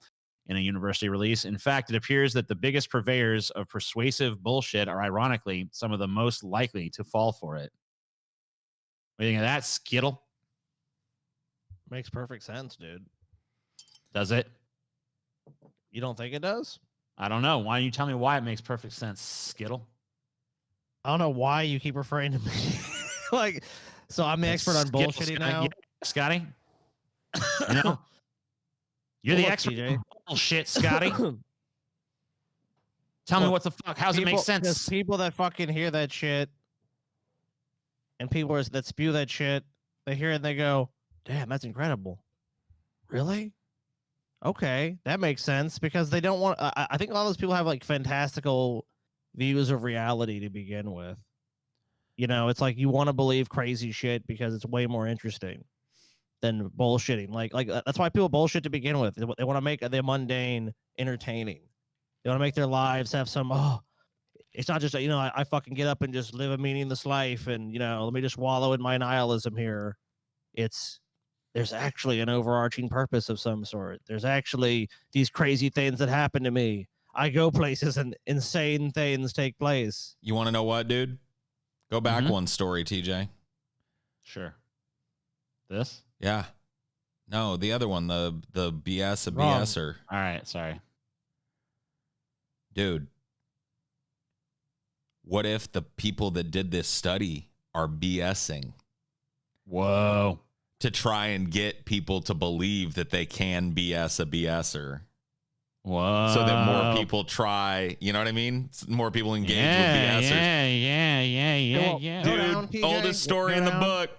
in a university release. In fact, it appears that the biggest purveyors of persuasive bullshit are ironically some of the most likely to fall for it. What do you think of that, Skittle? Makes perfect sense, dude. Does it? You don't think it does? I don't know. Why don't you tell me why it makes perfect sense, Skittle? I don't know why you keep referring to me. Like, so I'm the expert on bullshitting now? Scotty? You know? You're the expert on bullshit, Scotty. Tell me what the fuck. How's it make sense? There's people that fucking hear that shit and people that spew that shit, they hear it and they go, damn, that's incredible. Really? Okay, that makes sense because they don't want. I think a lot of those people have like fantastical views of reality to begin with. You know, it's like you want to believe crazy shit because it's way more interesting than bullshitting. Like that's why people bullshit to begin with. They want to make the mundane entertaining. They want to make their lives have some. Oh, it's not just I fucking get up and just live a meaningless life and let me just wallow in my nihilism here. There's actually an overarching purpose of some sort. There's actually these crazy things that happen to me. I go places and insane things take place. You want to know what, dude? Go back one story, TJ. Sure. This? Yeah. No, the other one, the BS of Wrong. BSer. All right, sorry. Dude, what if the people that did this study are BSing Whoa. to try and get people to believe that they can BS a BSer? Whoa. So that more people try, you know what I mean? More people engage with BSers. Yeah. Go down, Dude, PJ. oldest story Go in the down. book.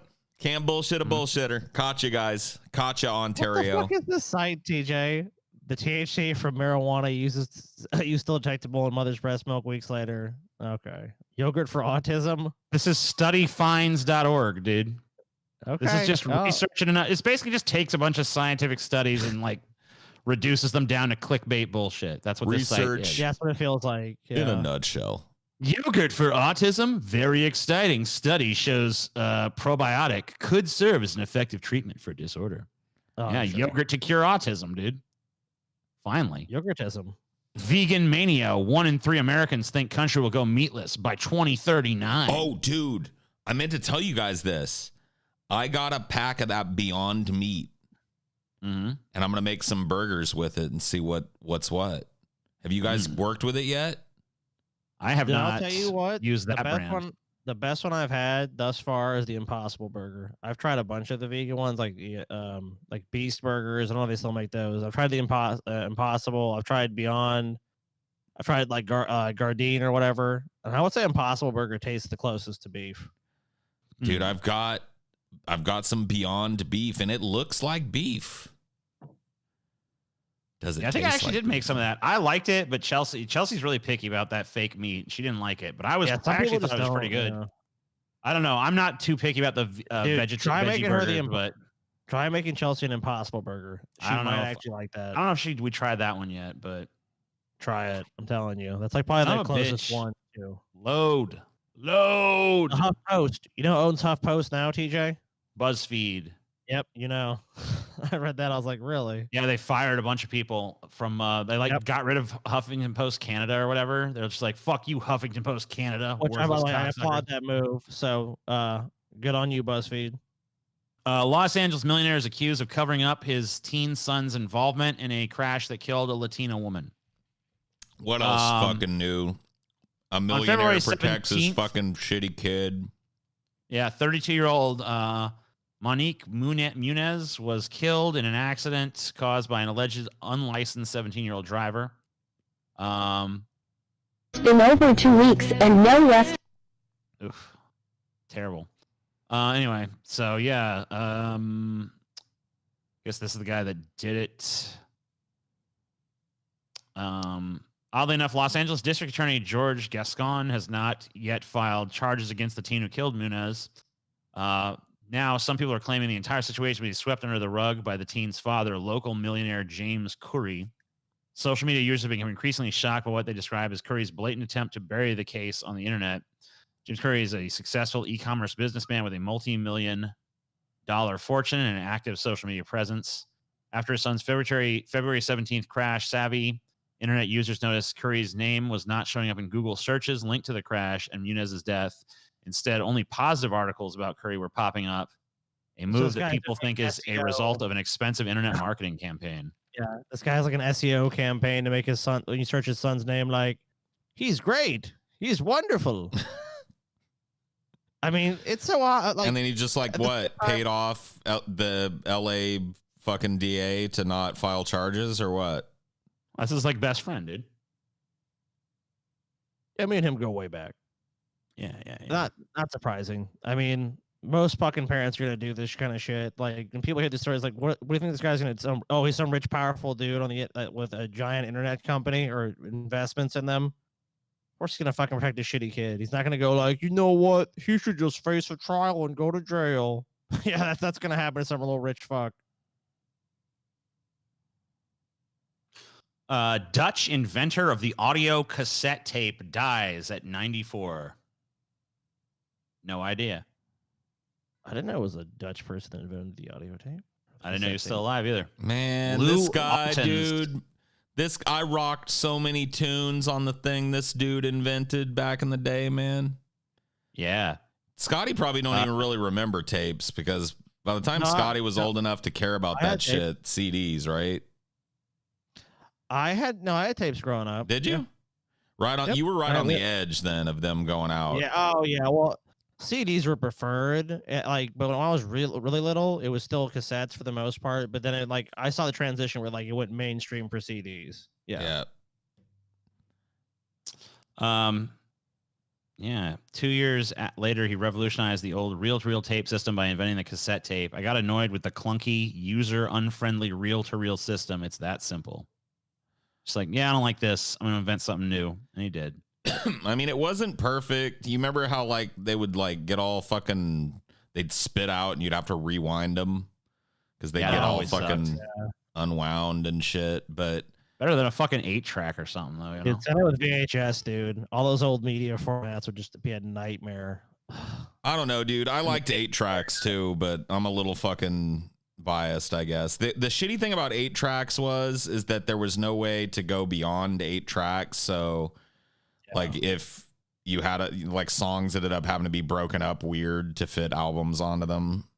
Can't bullshit a bullshitter. Caught you guys. Caught you, Ontario. What the fuck is this site, TJ? The THC from marijuana used still detectable in mother's breast milk weeks later. Okay. Yogurt for autism. This is studyfinds.org, dude. Okay. This is just Oh. researching. It's basically just takes a bunch of scientific studies and like reduces them down to clickbait bullshit. That's what this site Research. is. Yeah, that's what it feels like. In a Yeah. nutshell. Yogurt for autism? Very exciting. Study shows probiotic could serve as an effective treatment for disorder. Oh, yeah, sure. yogurt to cure autism, dude. Finally. Yogurtism. Vegan mania. 1 in 3 Americans think country will go meatless by 2039. Oh, dude. I meant to tell you guys this. I got a pack of that Beyond Meat, and I'm going to make some burgers with it and see what's what. Have you guys worked with it yet? I have Dude, not I'll tell you what. used that brand. The best one I've had thus far is the Impossible Burger. I've tried a bunch of the vegan ones, like Beast Burgers. I don't know if they still make those. I've tried the Impossible. I've tried Beyond. I've tried like Gardein or whatever. And I would say Impossible Burger tastes the closest to beef. Dude, I've got some Beyond Beef, and it looks like beef. Does it? Yeah, I think I taste actually like did make beef? some of that. I liked it, but Chelsea's really picky about that fake meat. She didn't like it, but I Yeah, some actually people thought just it was pretty don't, good. yeah. I don't know. I'm not too picky about the try veggie making her burgers, the but Try making Chelsea an Impossible Burger. She I don't know might if- actually like that. I don't know if we tried that one yet, but Try it. I'm telling you. That's like probably Son the of a closest bitch. one to load. the Huff Post. You know who owns Huff Post now, TJ? BuzzFeed. Yep, you know. I read that. I was like, really? Yeah, they fired a bunch of people from they got rid of Huffington Post Canada or whatever. They're just like, fuck you, Huffington Post Canada. Which by the worthless way, I cocksucker. applaud that move. So good on you, BuzzFeed. Los Angeles millionaire is accused of covering up his teen son's involvement in a crash that killed a Latina woman. What else fucking new? A millionaire February protects his 17th fucking shitty kid. Yeah, 32-year-old Monique Munez was killed in an accident caused by an alleged unlicensed 17-year-old driver. It's been over 2 weeks and no rest. Oof, terrible. Anyway, so yeah, guess this is the guy that did it. Oddly enough, Los Angeles District Attorney George Gascon has not yet filed charges against the teen who killed Munez. Now, some people are claiming the entire situation will be swept under the rug by the teen's father, local millionaire James Curry. Social media users have become increasingly shocked by what they describe as Curry's blatant attempt to bury the case on the internet. James Curry is a successful e-commerce businessman with a multi-million-dollar fortune and an active social media presence. After his son's February 17th crash, savvy internet users noticed Curry's name was not showing up in Google searches linked to the crash and Munez's death. Instead, only positive articles about Curry were popping up, a move this that guy people does think is a SEO. result of an expensive internet marketing campaign. Yeah, this guy has like an SEO campaign to make his son, when you search his son's name, like, he's great. He's wonderful. I mean, it's so odd. Like, And then he just like what paid off the LA fucking DA to not file charges or what? That's his like best friend, dude. me and him go way back. Yeah. Not surprising. I mean, most fucking parents are gonna do this kind of shit. Like, when people hear the stories, like, what do you think this guy's gonna? He's some rich, powerful dude on the with a giant internet company or investments in them. Of course, he's gonna fucking protect this shitty kid. He's not gonna go like, you know what? He should just face a trial and go to jail. Yeah, that's gonna happen to some little rich fuck. Dutch inventor of the audio cassette tape dies at 94. No idea. I didn't know it was a Dutch person that invented the audio tape. I didn't know he was still alive either. Man, Lou this guy, Ottens. dude. I rocked so many tunes on the thing this dude invented back in the day, man. Yeah. Scotty probably don't even really remember tapes because by the time Scotty was old enough to care about that shit, CDs, right? I had tapes growing up. Did you? Yeah. Right on. Yep. You were right on the edge then of them going out. Yeah. Oh yeah. Well, CDs were preferred. But when I was really little, it was still cassettes for the most part. But then I saw the transition where it went mainstream for CDs. Yeah. Yeah. 2 years later, he revolutionized the old reel-to-reel tape system by inventing the cassette tape. I got annoyed with the clunky, user-unfriendly reel-to-reel system. It's that simple. Just I don't like this. I'm going to invent something new. And he did. I mean, it wasn't perfect. You remember how they would get all fucking, they'd spit out and you'd have to rewind them because they get all fucking unwound and shit. But better than a fucking 8-track or something, though. You know? It's with VHS, dude. All those old media formats would just be a nightmare. I don't know, dude. I liked 8 tracks too, but I'm a little fucking biased, I guess. The shitty thing about 8 tracks is that there was no way to go beyond 8 tracks. So, if you had songs ended up having to be broken up weird to fit albums onto them,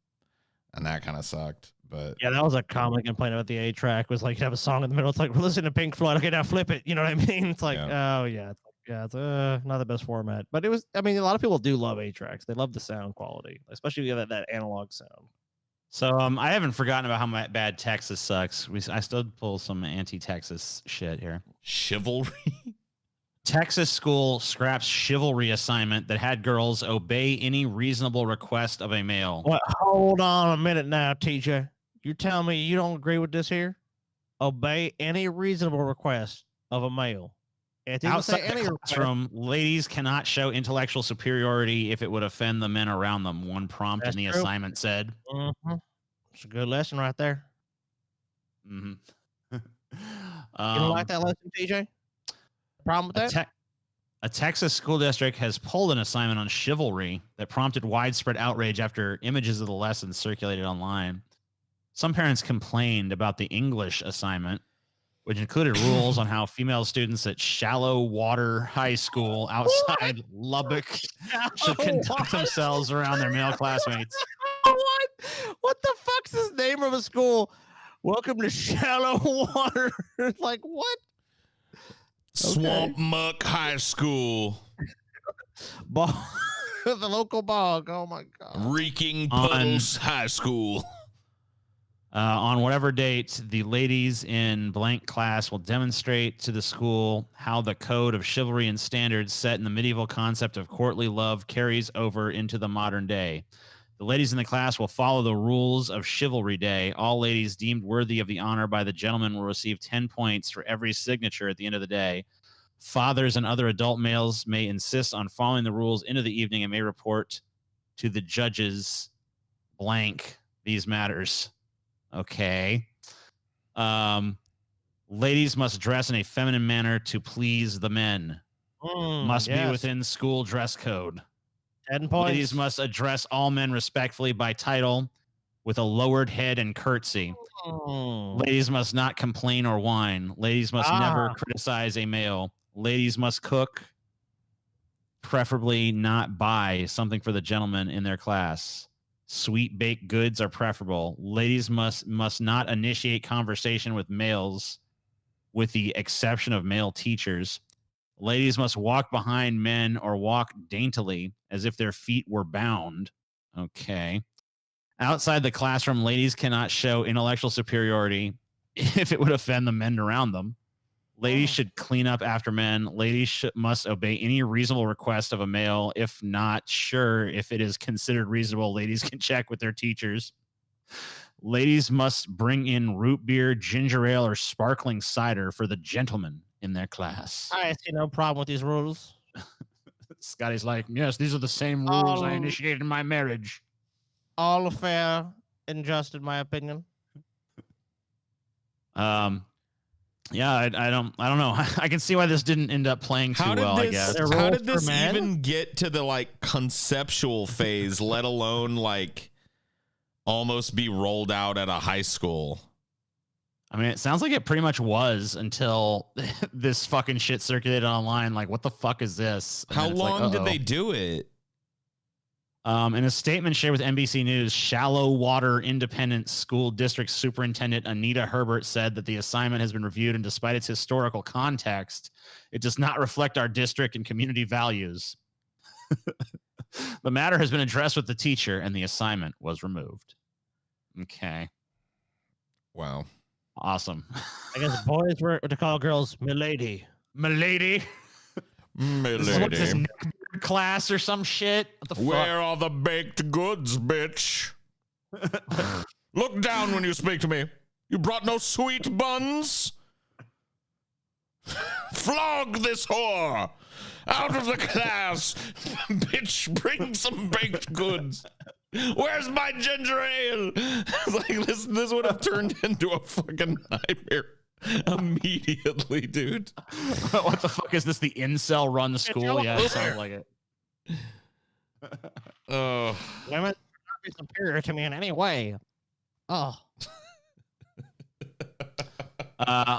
and that kind of sucked. But yeah, that was a common complaint about the 8-track was you have a song in the middle. It's we're listening to Pink Floyd. Okay, now flip it. You know what I mean? It's oh yeah, it's not the best format. But it was. I mean, a lot of people do love 8 tracks. They love the sound quality, especially that analog sound. So I haven't forgotten about how bad Texas sucks. I still pull some anti-Texas shit here. Chivalry. Texas school scraps chivalry assignment that had girls obey any reasonable request of a male. What? Hold on a minute now, TJ. You're telling me you don't agree with this here? Obey any reasonable request of a male. Outside the classroom, ladies cannot show intellectual superiority if it would offend the men around them. One prompt in the assignment said. Mm-hmm. It's a good lesson right there. Mm-hmm. You don't like that lesson, TJ? Problem with that? A Texas school district has pulled an assignment on chivalry that prompted widespread outrage after images of the lesson circulated online. Some parents complained about the English assignment, which included rules on how female students at Shallow Water High School outside Lubbock should conduct themselves around their male classmates. What the fuck's the name of a school? Welcome to Shallow Water. What? Swamp Muck High School. The local bog. Oh my god. Reeking Puddles High School. On whatever date, the ladies in blank class will demonstrate to the school how the code of chivalry and standards set in the medieval concept of courtly love carries over into the modern day. The ladies in the class will follow the rules of Chivalry Day. All ladies deemed worthy of the honor by the gentleman will receive 10 points for every signature at the end of the day. Fathers and other adult males may insist on following the rules into the evening and may report to the judges blank these matters. Okay. Ladies must dress in a feminine manner to please the men. Must be within school dress code. 10 points. Ladies must address all men respectfully by title with a lowered head and curtsy. Ladies must not complain or whine. Ladies must never criticize a male. Ladies must cook, preferably not buy something for the gentleman in their class. Sweet baked goods are preferable. Ladies must not initiate conversation with males, with the exception of male teachers. Ladies must walk behind men or walk daintily as if their feet were bound. Okay. Outside the classroom, ladies cannot show intellectual superiority if it would offend the men around them. Ladies should clean up after men. Ladies must obey any reasonable request of a male. If not sure if it is considered reasonable, ladies can check with their teachers. Ladies must bring in root beer, ginger ale, or sparkling cider for the gentlemen in their class. I see no problem with these rules. Scotty's like, yes, these are the same rules I initiated in my marriage. All fair and just, in my opinion. Yeah, I don't know. I can see why this didn't end up playing too well, I guess. How did this even get to the conceptual phase, let alone almost be rolled out at a high school? I mean, it sounds like it pretty much was until this fucking shit circulated online. Like, what the fuck is this? And How then it's like, long did uh-oh. they do it? In a statement shared with NBC News, Shallow Water Independent School District Superintendent Anita Herbert said that the assignment has been reviewed, and despite its historical context, it does not reflect our district and community values. The matter has been addressed with the teacher, and the assignment was removed. Okay. Wow. Awesome. I guess boys were to call girls milady. Milady. This is what this class or some shit. What the fuck? Where are the baked goods, bitch? Look down when you speak to me. You brought no sweet buns? Flog this whore out of the class. Bitch, bring some baked goods. Where's my ginger ale? Like this would have turned into a fucking nightmare immediately, dude. What the fuck is this? The incel run school? Yeah, it sounds like it. Oh, Women should not be superior to me in any way. Oh.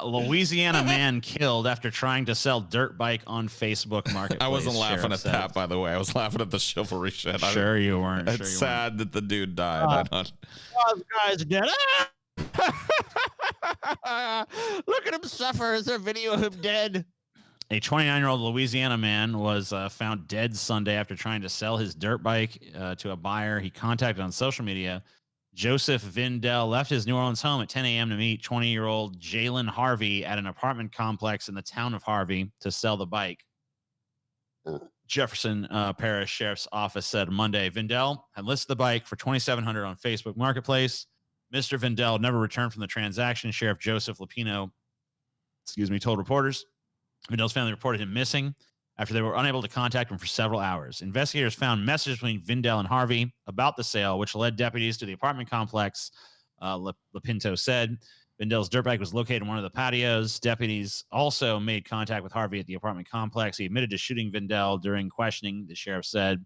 Louisiana man killed after trying to sell dirt bike on Facebook Marketplace. I wasn't laughing at Sheriff that, said. by the way. I was laughing at the chivalry shit. Sure you weren't. It's Sure you sad that the dude died. Oh, the guy's dead. Look at him suffer. Is there a video of him dead? A 29-year-old Louisiana man was found dead Sunday after trying to sell his dirt bike to a buyer he contacted on social media. Joseph Vindell left his New Orleans home at 10 a.m. to meet 20-year-old Jalen Harvey at an apartment complex in the town of Harvey to sell the bike. Jefferson Parish Sheriff's Office said Monday Vindell had listed the bike for $2,700 on Facebook Marketplace. Mr. Vindell never returned from the transaction. Sheriff Joseph Lapino, told reporters. Vindell's family reported him missing after they were unable to contact him for several hours. Investigators found messages between Vindell and Harvey about the sale, which led deputies to the apartment complex. Lapinto said Vindell's dirt bike was located in one of the patios. Deputies also made contact with Harvey at the apartment complex. He admitted to shooting Vindell during questioning, the sheriff said.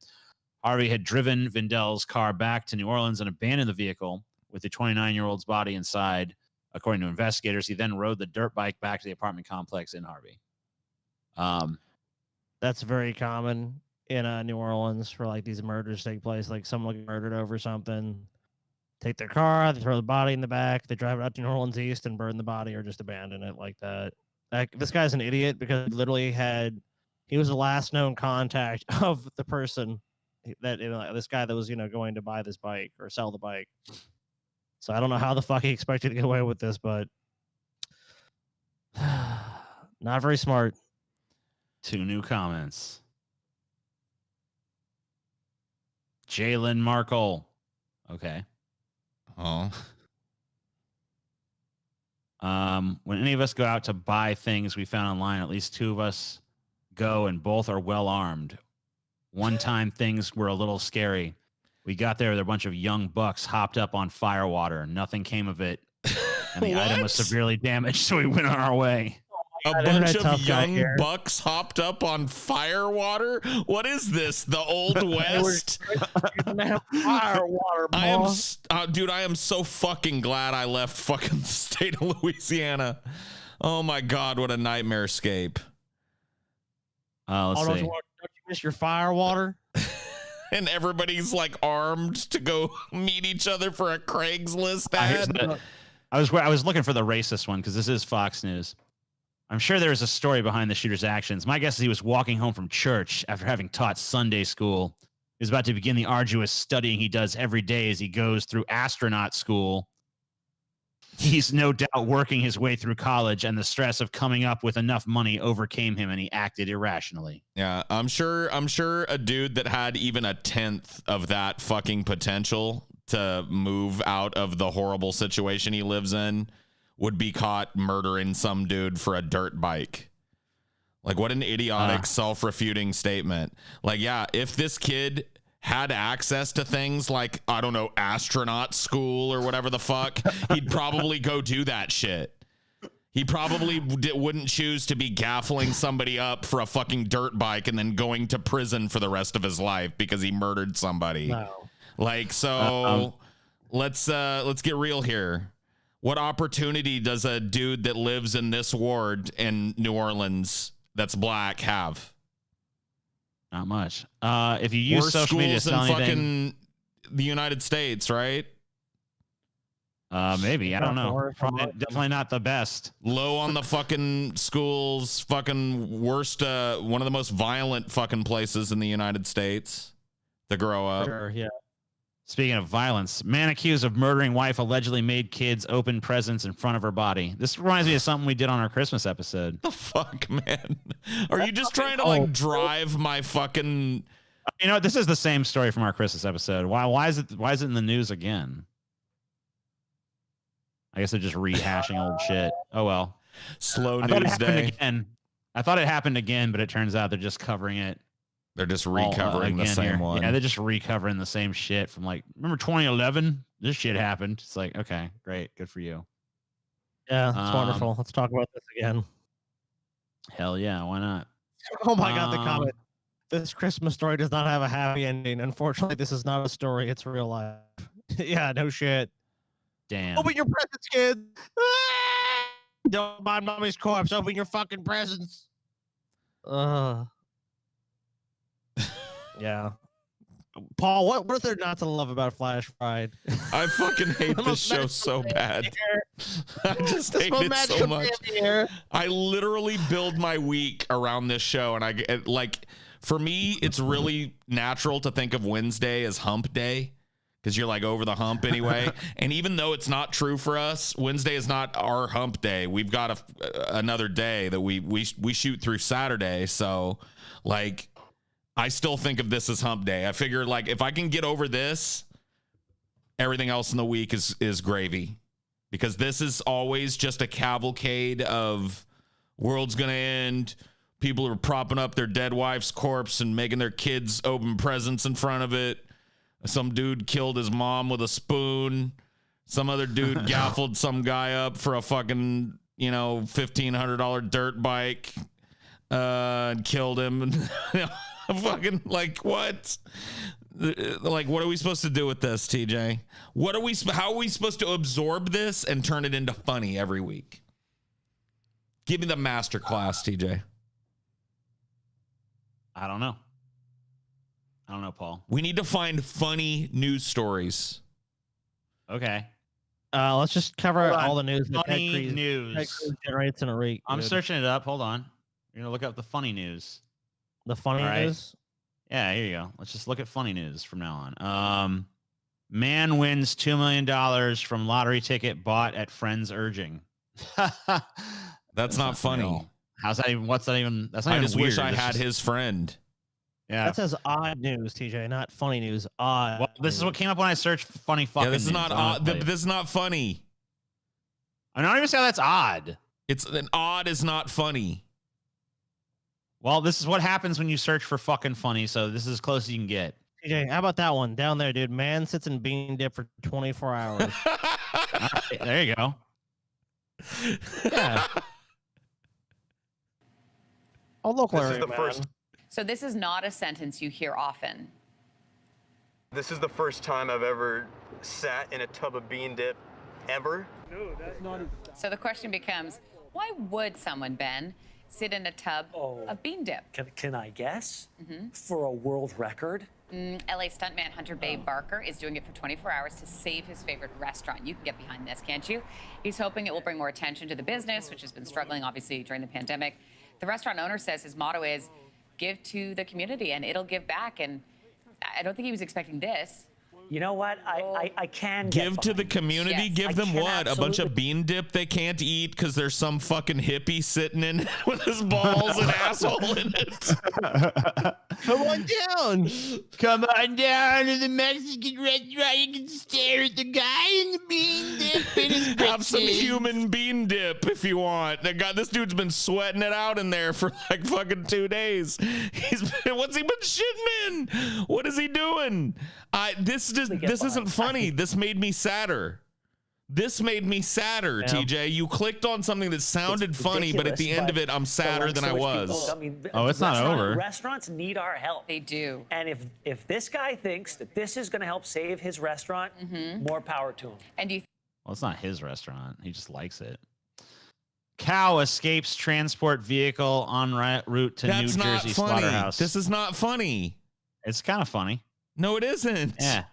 Harvey had driven Vindell's car back to New Orleans and abandoned the vehicle with the 29-year-old's body inside. According to investigators, he then rode the dirt bike back to the apartment complex in Harvey. That's very common in New Orleans for like these murders take place. Like someone will get murdered over something, take their car, they throw the body in the back, they drive it out to New Orleans East and burn the body or just abandon it like that. This guy's an idiot because he literally he was the last known contact of the person that this guy that was going to buy this bike or sell the bike. So I don't know how the fuck he expected to get away with this, but not very smart. 2 new comments. Jalen Markle. Okay. Oh. When any of us go out to buy things we found online, at least 2 of us go and both are well armed. One time things were a little scary. We got there with a bunch of young bucks hopped up on firewater. Nothing came of it. And the item was severely damaged, so we went on our way. A bunch of young bucks hopped up on firewater? What is this? The Old West? Firewater, dude, I am so fucking glad I left fucking the state of Louisiana. Oh my God, what a nightmare escape. Let's see. Don't you miss your firewater? And everybody's like armed to go meet each other for a Craigslist ad. I was looking for the racist one because this is Fox News. I'm sure there is a story behind the shooter's actions. My guess is he was walking home from church after having taught Sunday school. He was about to begin the arduous studying he does every day as he goes through astronaut school. He's no doubt working his way through college, and the stress of coming up with enough money overcame him, and he acted irrationally. Yeah, I'm sure a dude that had even a 1/10 of that fucking potential to move out of the horrible situation he lives in would be caught murdering some dude for a dirt bike. Like, what an idiotic self-refuting statement. Like, yeah, if this kid had access to things like, I don't know, astronaut school or whatever the fuck, he'd probably go do that shit. He probably wouldn't choose to be gaffling somebody up for a fucking dirt bike and then going to prison for the rest of his life because he murdered somebody. No. Like, so let's get real here. What opportunity does a dude that lives in this ward in New Orleans that's black have? Not much. If you use Worst social media to schools sell in anything, fucking the United States, right? maybe, I don't know. Probably, definitely not the best. Low on the fucking schools, fucking worst, one of the most violent fucking places in the United States to grow up. Sure, yeah. Speaking of violence, man accused of murdering wife allegedly made kids open presents in front of her body. This reminds me of something we did on our Christmas episode. The fuck, man? Are you just trying to like drive my fucking? You know what? This is the same story from our Christmas episode. Why is it in the news again? I guess they're just rehashing old shit. Oh well. Slow I thought it news happened day. again. I thought it happened again, but it turns out they're just covering it. They're just recovering the again same here. one. Yeah, they're just recovering the same shit from like, remember 2011? This shit happened. It's like, okay, great, good for you. Yeah, it's wonderful. Let's talk about this again. Hell yeah, why not? Oh my god, the comment. This Christmas story does not have a happy ending. Unfortunately, this is not a story, it's real life. Yeah, no shit. Damn. Open your presents, kids. Don't mind mommy's corpse. Open your fucking presents. Yeah. Paul, what is there not to love about Flash Fried? I fucking hate this show so bad. I just hate it so much. I literally build my week around this show, and like, for me, it's really natural to think of Wednesday as hump day, because you're like over the hump anyway. And even though it's not true for us, Wednesday is not our hump day. We've got another day that we shoot through Saturday. So like, I still think of this as hump day. I figure like if I can get over this, everything else in the week is gravy, because this is always just a cavalcade of world's gonna end. People are propping up their dead wife's corpse and making their kids open presents in front of it. Some dude killed his mom with a spoon. Some other dude gaffled some guy up for a fucking, $1,500 dirt bike and killed him. Fucking like what? Like, what are we supposed to do with this, TJ? How are we supposed to absorb this and turn it into funny every week? Give me the master class, TJ. I don't know, Paul. We need to find funny news stories. Okay. Let's just cover all the news. Funny news. Ted Cruz generates in a week. I'm searching it up. Hold on. You're gonna look up the funny news. The funny news? Yeah, here you go. Let's just look at funny news from now on. Man wins $2 million from lottery ticket bought at friend's urging. That's not funny. How's that even? What's that even? That's not I even just weird. wish I had his friend. Yeah. That says odd news, TJ, not funny news. Odd. Well, this is what came up when I searched funny fucking Yeah, this is news, not odd. honestly. This is not funny. I'm not even saying that's odd. It's an odd is not funny. Well, this is what happens when you search for fucking funny. So this is as close as you can get. TJ, how about that one down there, dude? Man sits in bean dip for 24 hours. Right, there you go. Yeah. Oh, look, This is the first. So this is not a sentence you hear often. This is the first time I've ever sat in a tub of bean dip, ever. No, that's not. So the question becomes, why would someone, Ben, sit in a tub of bean dip? Can I guess? For a world record? LA stuntman Hunter Bay Barker is doing it for 24 hours to save his favorite restaurant. You can get behind this, can't you? He's hoping it will bring more attention to the business, which has been struggling, obviously, during the pandemic. The restaurant owner says his motto is give to the community and it'll give back. And I don't think he was expecting this. You know what? I can give to the community. Yes. Give them what? A bunch of bean dip they can't eat because there's some fucking hippie sitting in it with his balls and asshole in it. Come on down. Come on down to the Mexican restaurant. You can stare at the guy in the bean dip in his Have some human bean dip if you want. This dude's been sweating it out in there for like fucking 2 days. What's he been shitting in? What is he doing? This isn't funny. This made me sadder. TJ. You clicked on something that sounded funny, but at the end of it, I'm sadder than I was. It's not over. Restaurants need our help. They do. And if this guy thinks that this is going to help save his restaurant, more power to him. And do you Well, it's not his restaurant. He just likes it. Cow escapes transport vehicle en route to New Jersey slaughterhouse. This is not funny. It's kind of funny. No, it isn't. Yeah.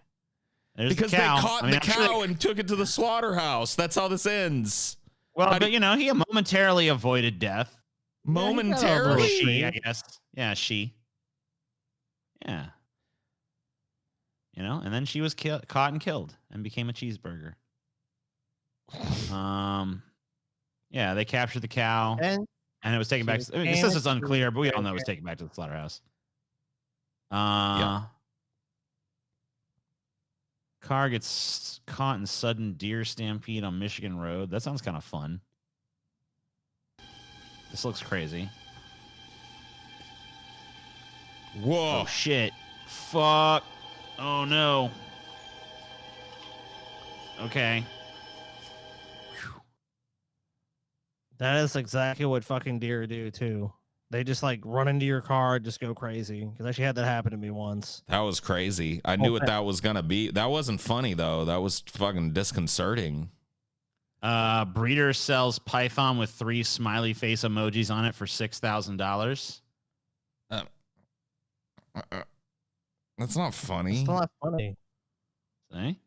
Because they caught the cow and took it to the slaughterhouse. That's how this ends. Well, but he momentarily avoided death. Momentarily? She, I guess. Yeah, she. Yeah. And then she was caught and killed and became a cheeseburger. Yeah, they captured the cow and it was taken back. It says it's unclear, but we all know it was taken back to the slaughterhouse. Car gets caught in sudden deer stampede on Michigan Road. That sounds kind of fun. This looks crazy. Whoa. Oh, shit. Fuck. Oh, no. Okay. That is exactly what fucking deer do, too. They just like run into your car, just go crazy. Because I actually had that happen to me once. That was crazy. I knew what that was going to be. That wasn't funny, though. That was fucking disconcerting. Breeder sells python with 3 smiley face emojis on it for $6,000. That's not funny. It's not funny. See?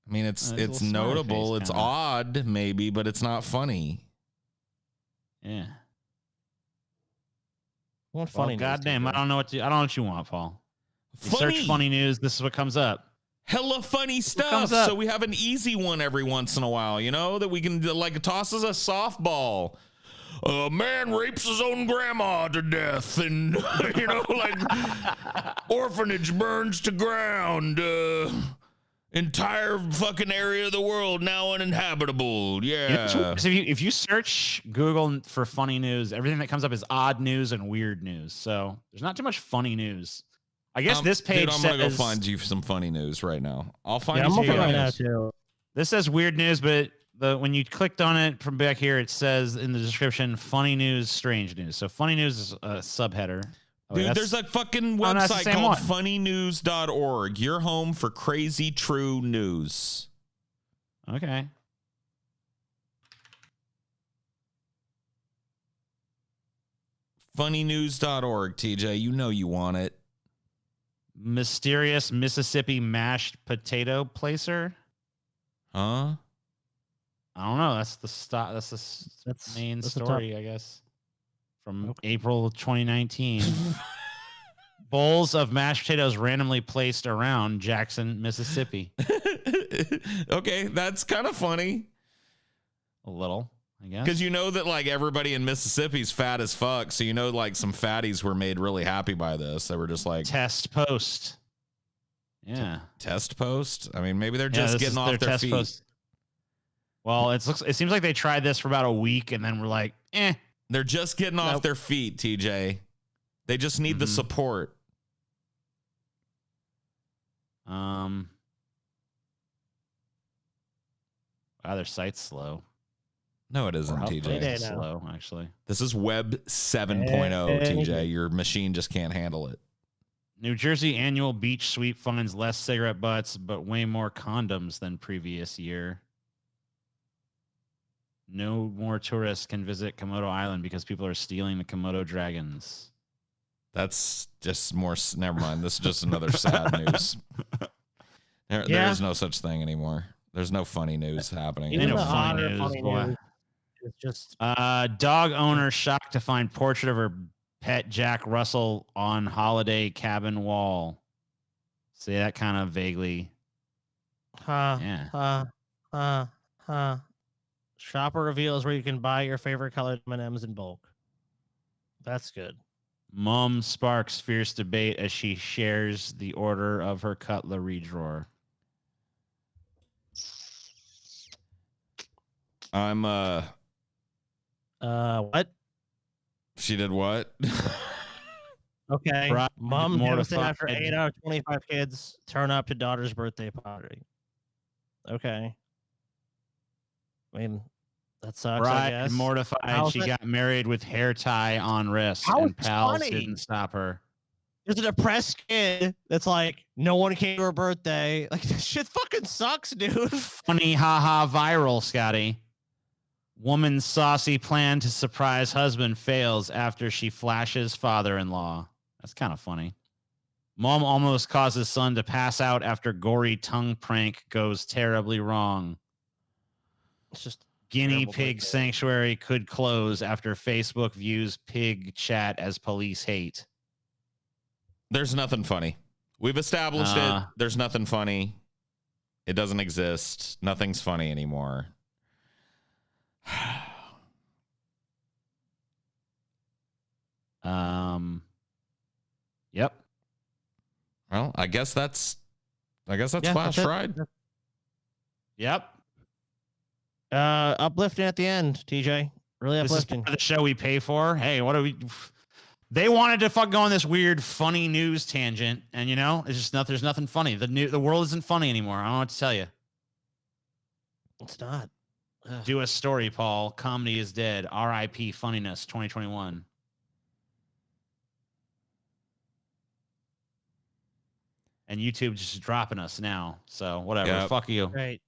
I mean, it's notable. It's odd, maybe, but it's not funny. Yeah. What funny? Goddamn, I don't know what you want, Paul. You search funny news. This is what comes up. Hella funny stuff. So we have an easy one every once in a while, that we can like toss as a softball. A man rapes his own grandma to death, and orphanage burns to ground. Entire fucking area of the world now uninhabitable. Yeah. So if you search Google for funny news, everything that comes up is odd news and weird news. So there's not too much funny news. I guess this page I'm gonna go find you some funny news right now. I'll find I'm looking right now too. This says weird news, but when you clicked on it from back here, it says in the description funny news, strange news. So funny news is a subheader. Dude, there's a fucking website called funnynews.org. Your home for crazy true news. Okay. Funnynews.org, TJ. You know you want it. Mysterious Mississippi mashed potato placer. Huh? I don't know. That's the main story, I guess. From April 2019. Bowls of mashed potatoes randomly placed around Jackson, Mississippi. Okay, that's kind of funny. A little, I guess. Because that like everybody in Mississippi's fat as fuck. So like some fatties were made really happy by this. They were just like test post. Yeah. Test post? I mean, maybe they're just getting off their feet. Post. Well, it seems like they tried this for about a week and then we're like, They're just getting off their feet, TJ. They just need the support. Wow, their site's slow. No, it isn't, TJ. It's slow, actually. This is Web 7.0, TJ. Your machine just can't handle it. New Jersey annual beach sweep finds less cigarette butts, but way more condoms than previous year. No more tourists can visit Komodo Island because people are stealing the Komodo dragons. That's just more. Never mind. This is just another sad news. There is no such thing anymore. There's no funny news happening. Ain't no funny news, boy. It's just dog owner shocked to find portrait of her pet Jack Russell on holiday cabin wall. See that kind of vaguely. Shopper reveals where you can buy your favorite colored M&Ms in bulk. That's good. Mom sparks fierce debate as she shares the order of her cutlery drawer. I'm what? She did what? Okay. Mom devastated after 8 out of 25 kids turn up to daughter's birthday party. Okay. I mean, that sucks, I guess. Mortified, she got married with hair tie on wrist, and pals didn't stop her. There's a depressed kid that's like, no one came to her birthday. Like, this shit fucking sucks, dude. Funny, haha, viral, Scotty. Woman's saucy plan to surprise husband fails after she flashes father-in-law. That's kind of funny. Mom almost causes son to pass out after gory tongue prank goes terribly wrong. It's just Guinea pig sanctuary could close after Facebook views pig chat as police hate. There's nothing funny. We've established it. There's nothing funny. It doesn't exist. Nothing's funny anymore. Yep. Well, I guess that's Yeah, Flash that's it. Fried. Yep. Uplifting at the end, TJ. Really This is uplifting. part of the show we pay for. Hey, what do we? They wanted to fuck go on this weird, funny news tangent, and you know, it's just nothing. There's nothing funny. The world isn't funny anymore. I don't know what to tell you. It's not. Ugh. Do a story, Paul. Comedy is dead. R.I.P. Funniness. 2021. And YouTube just dropping us now. So whatever. Yep. Fuck you. Right.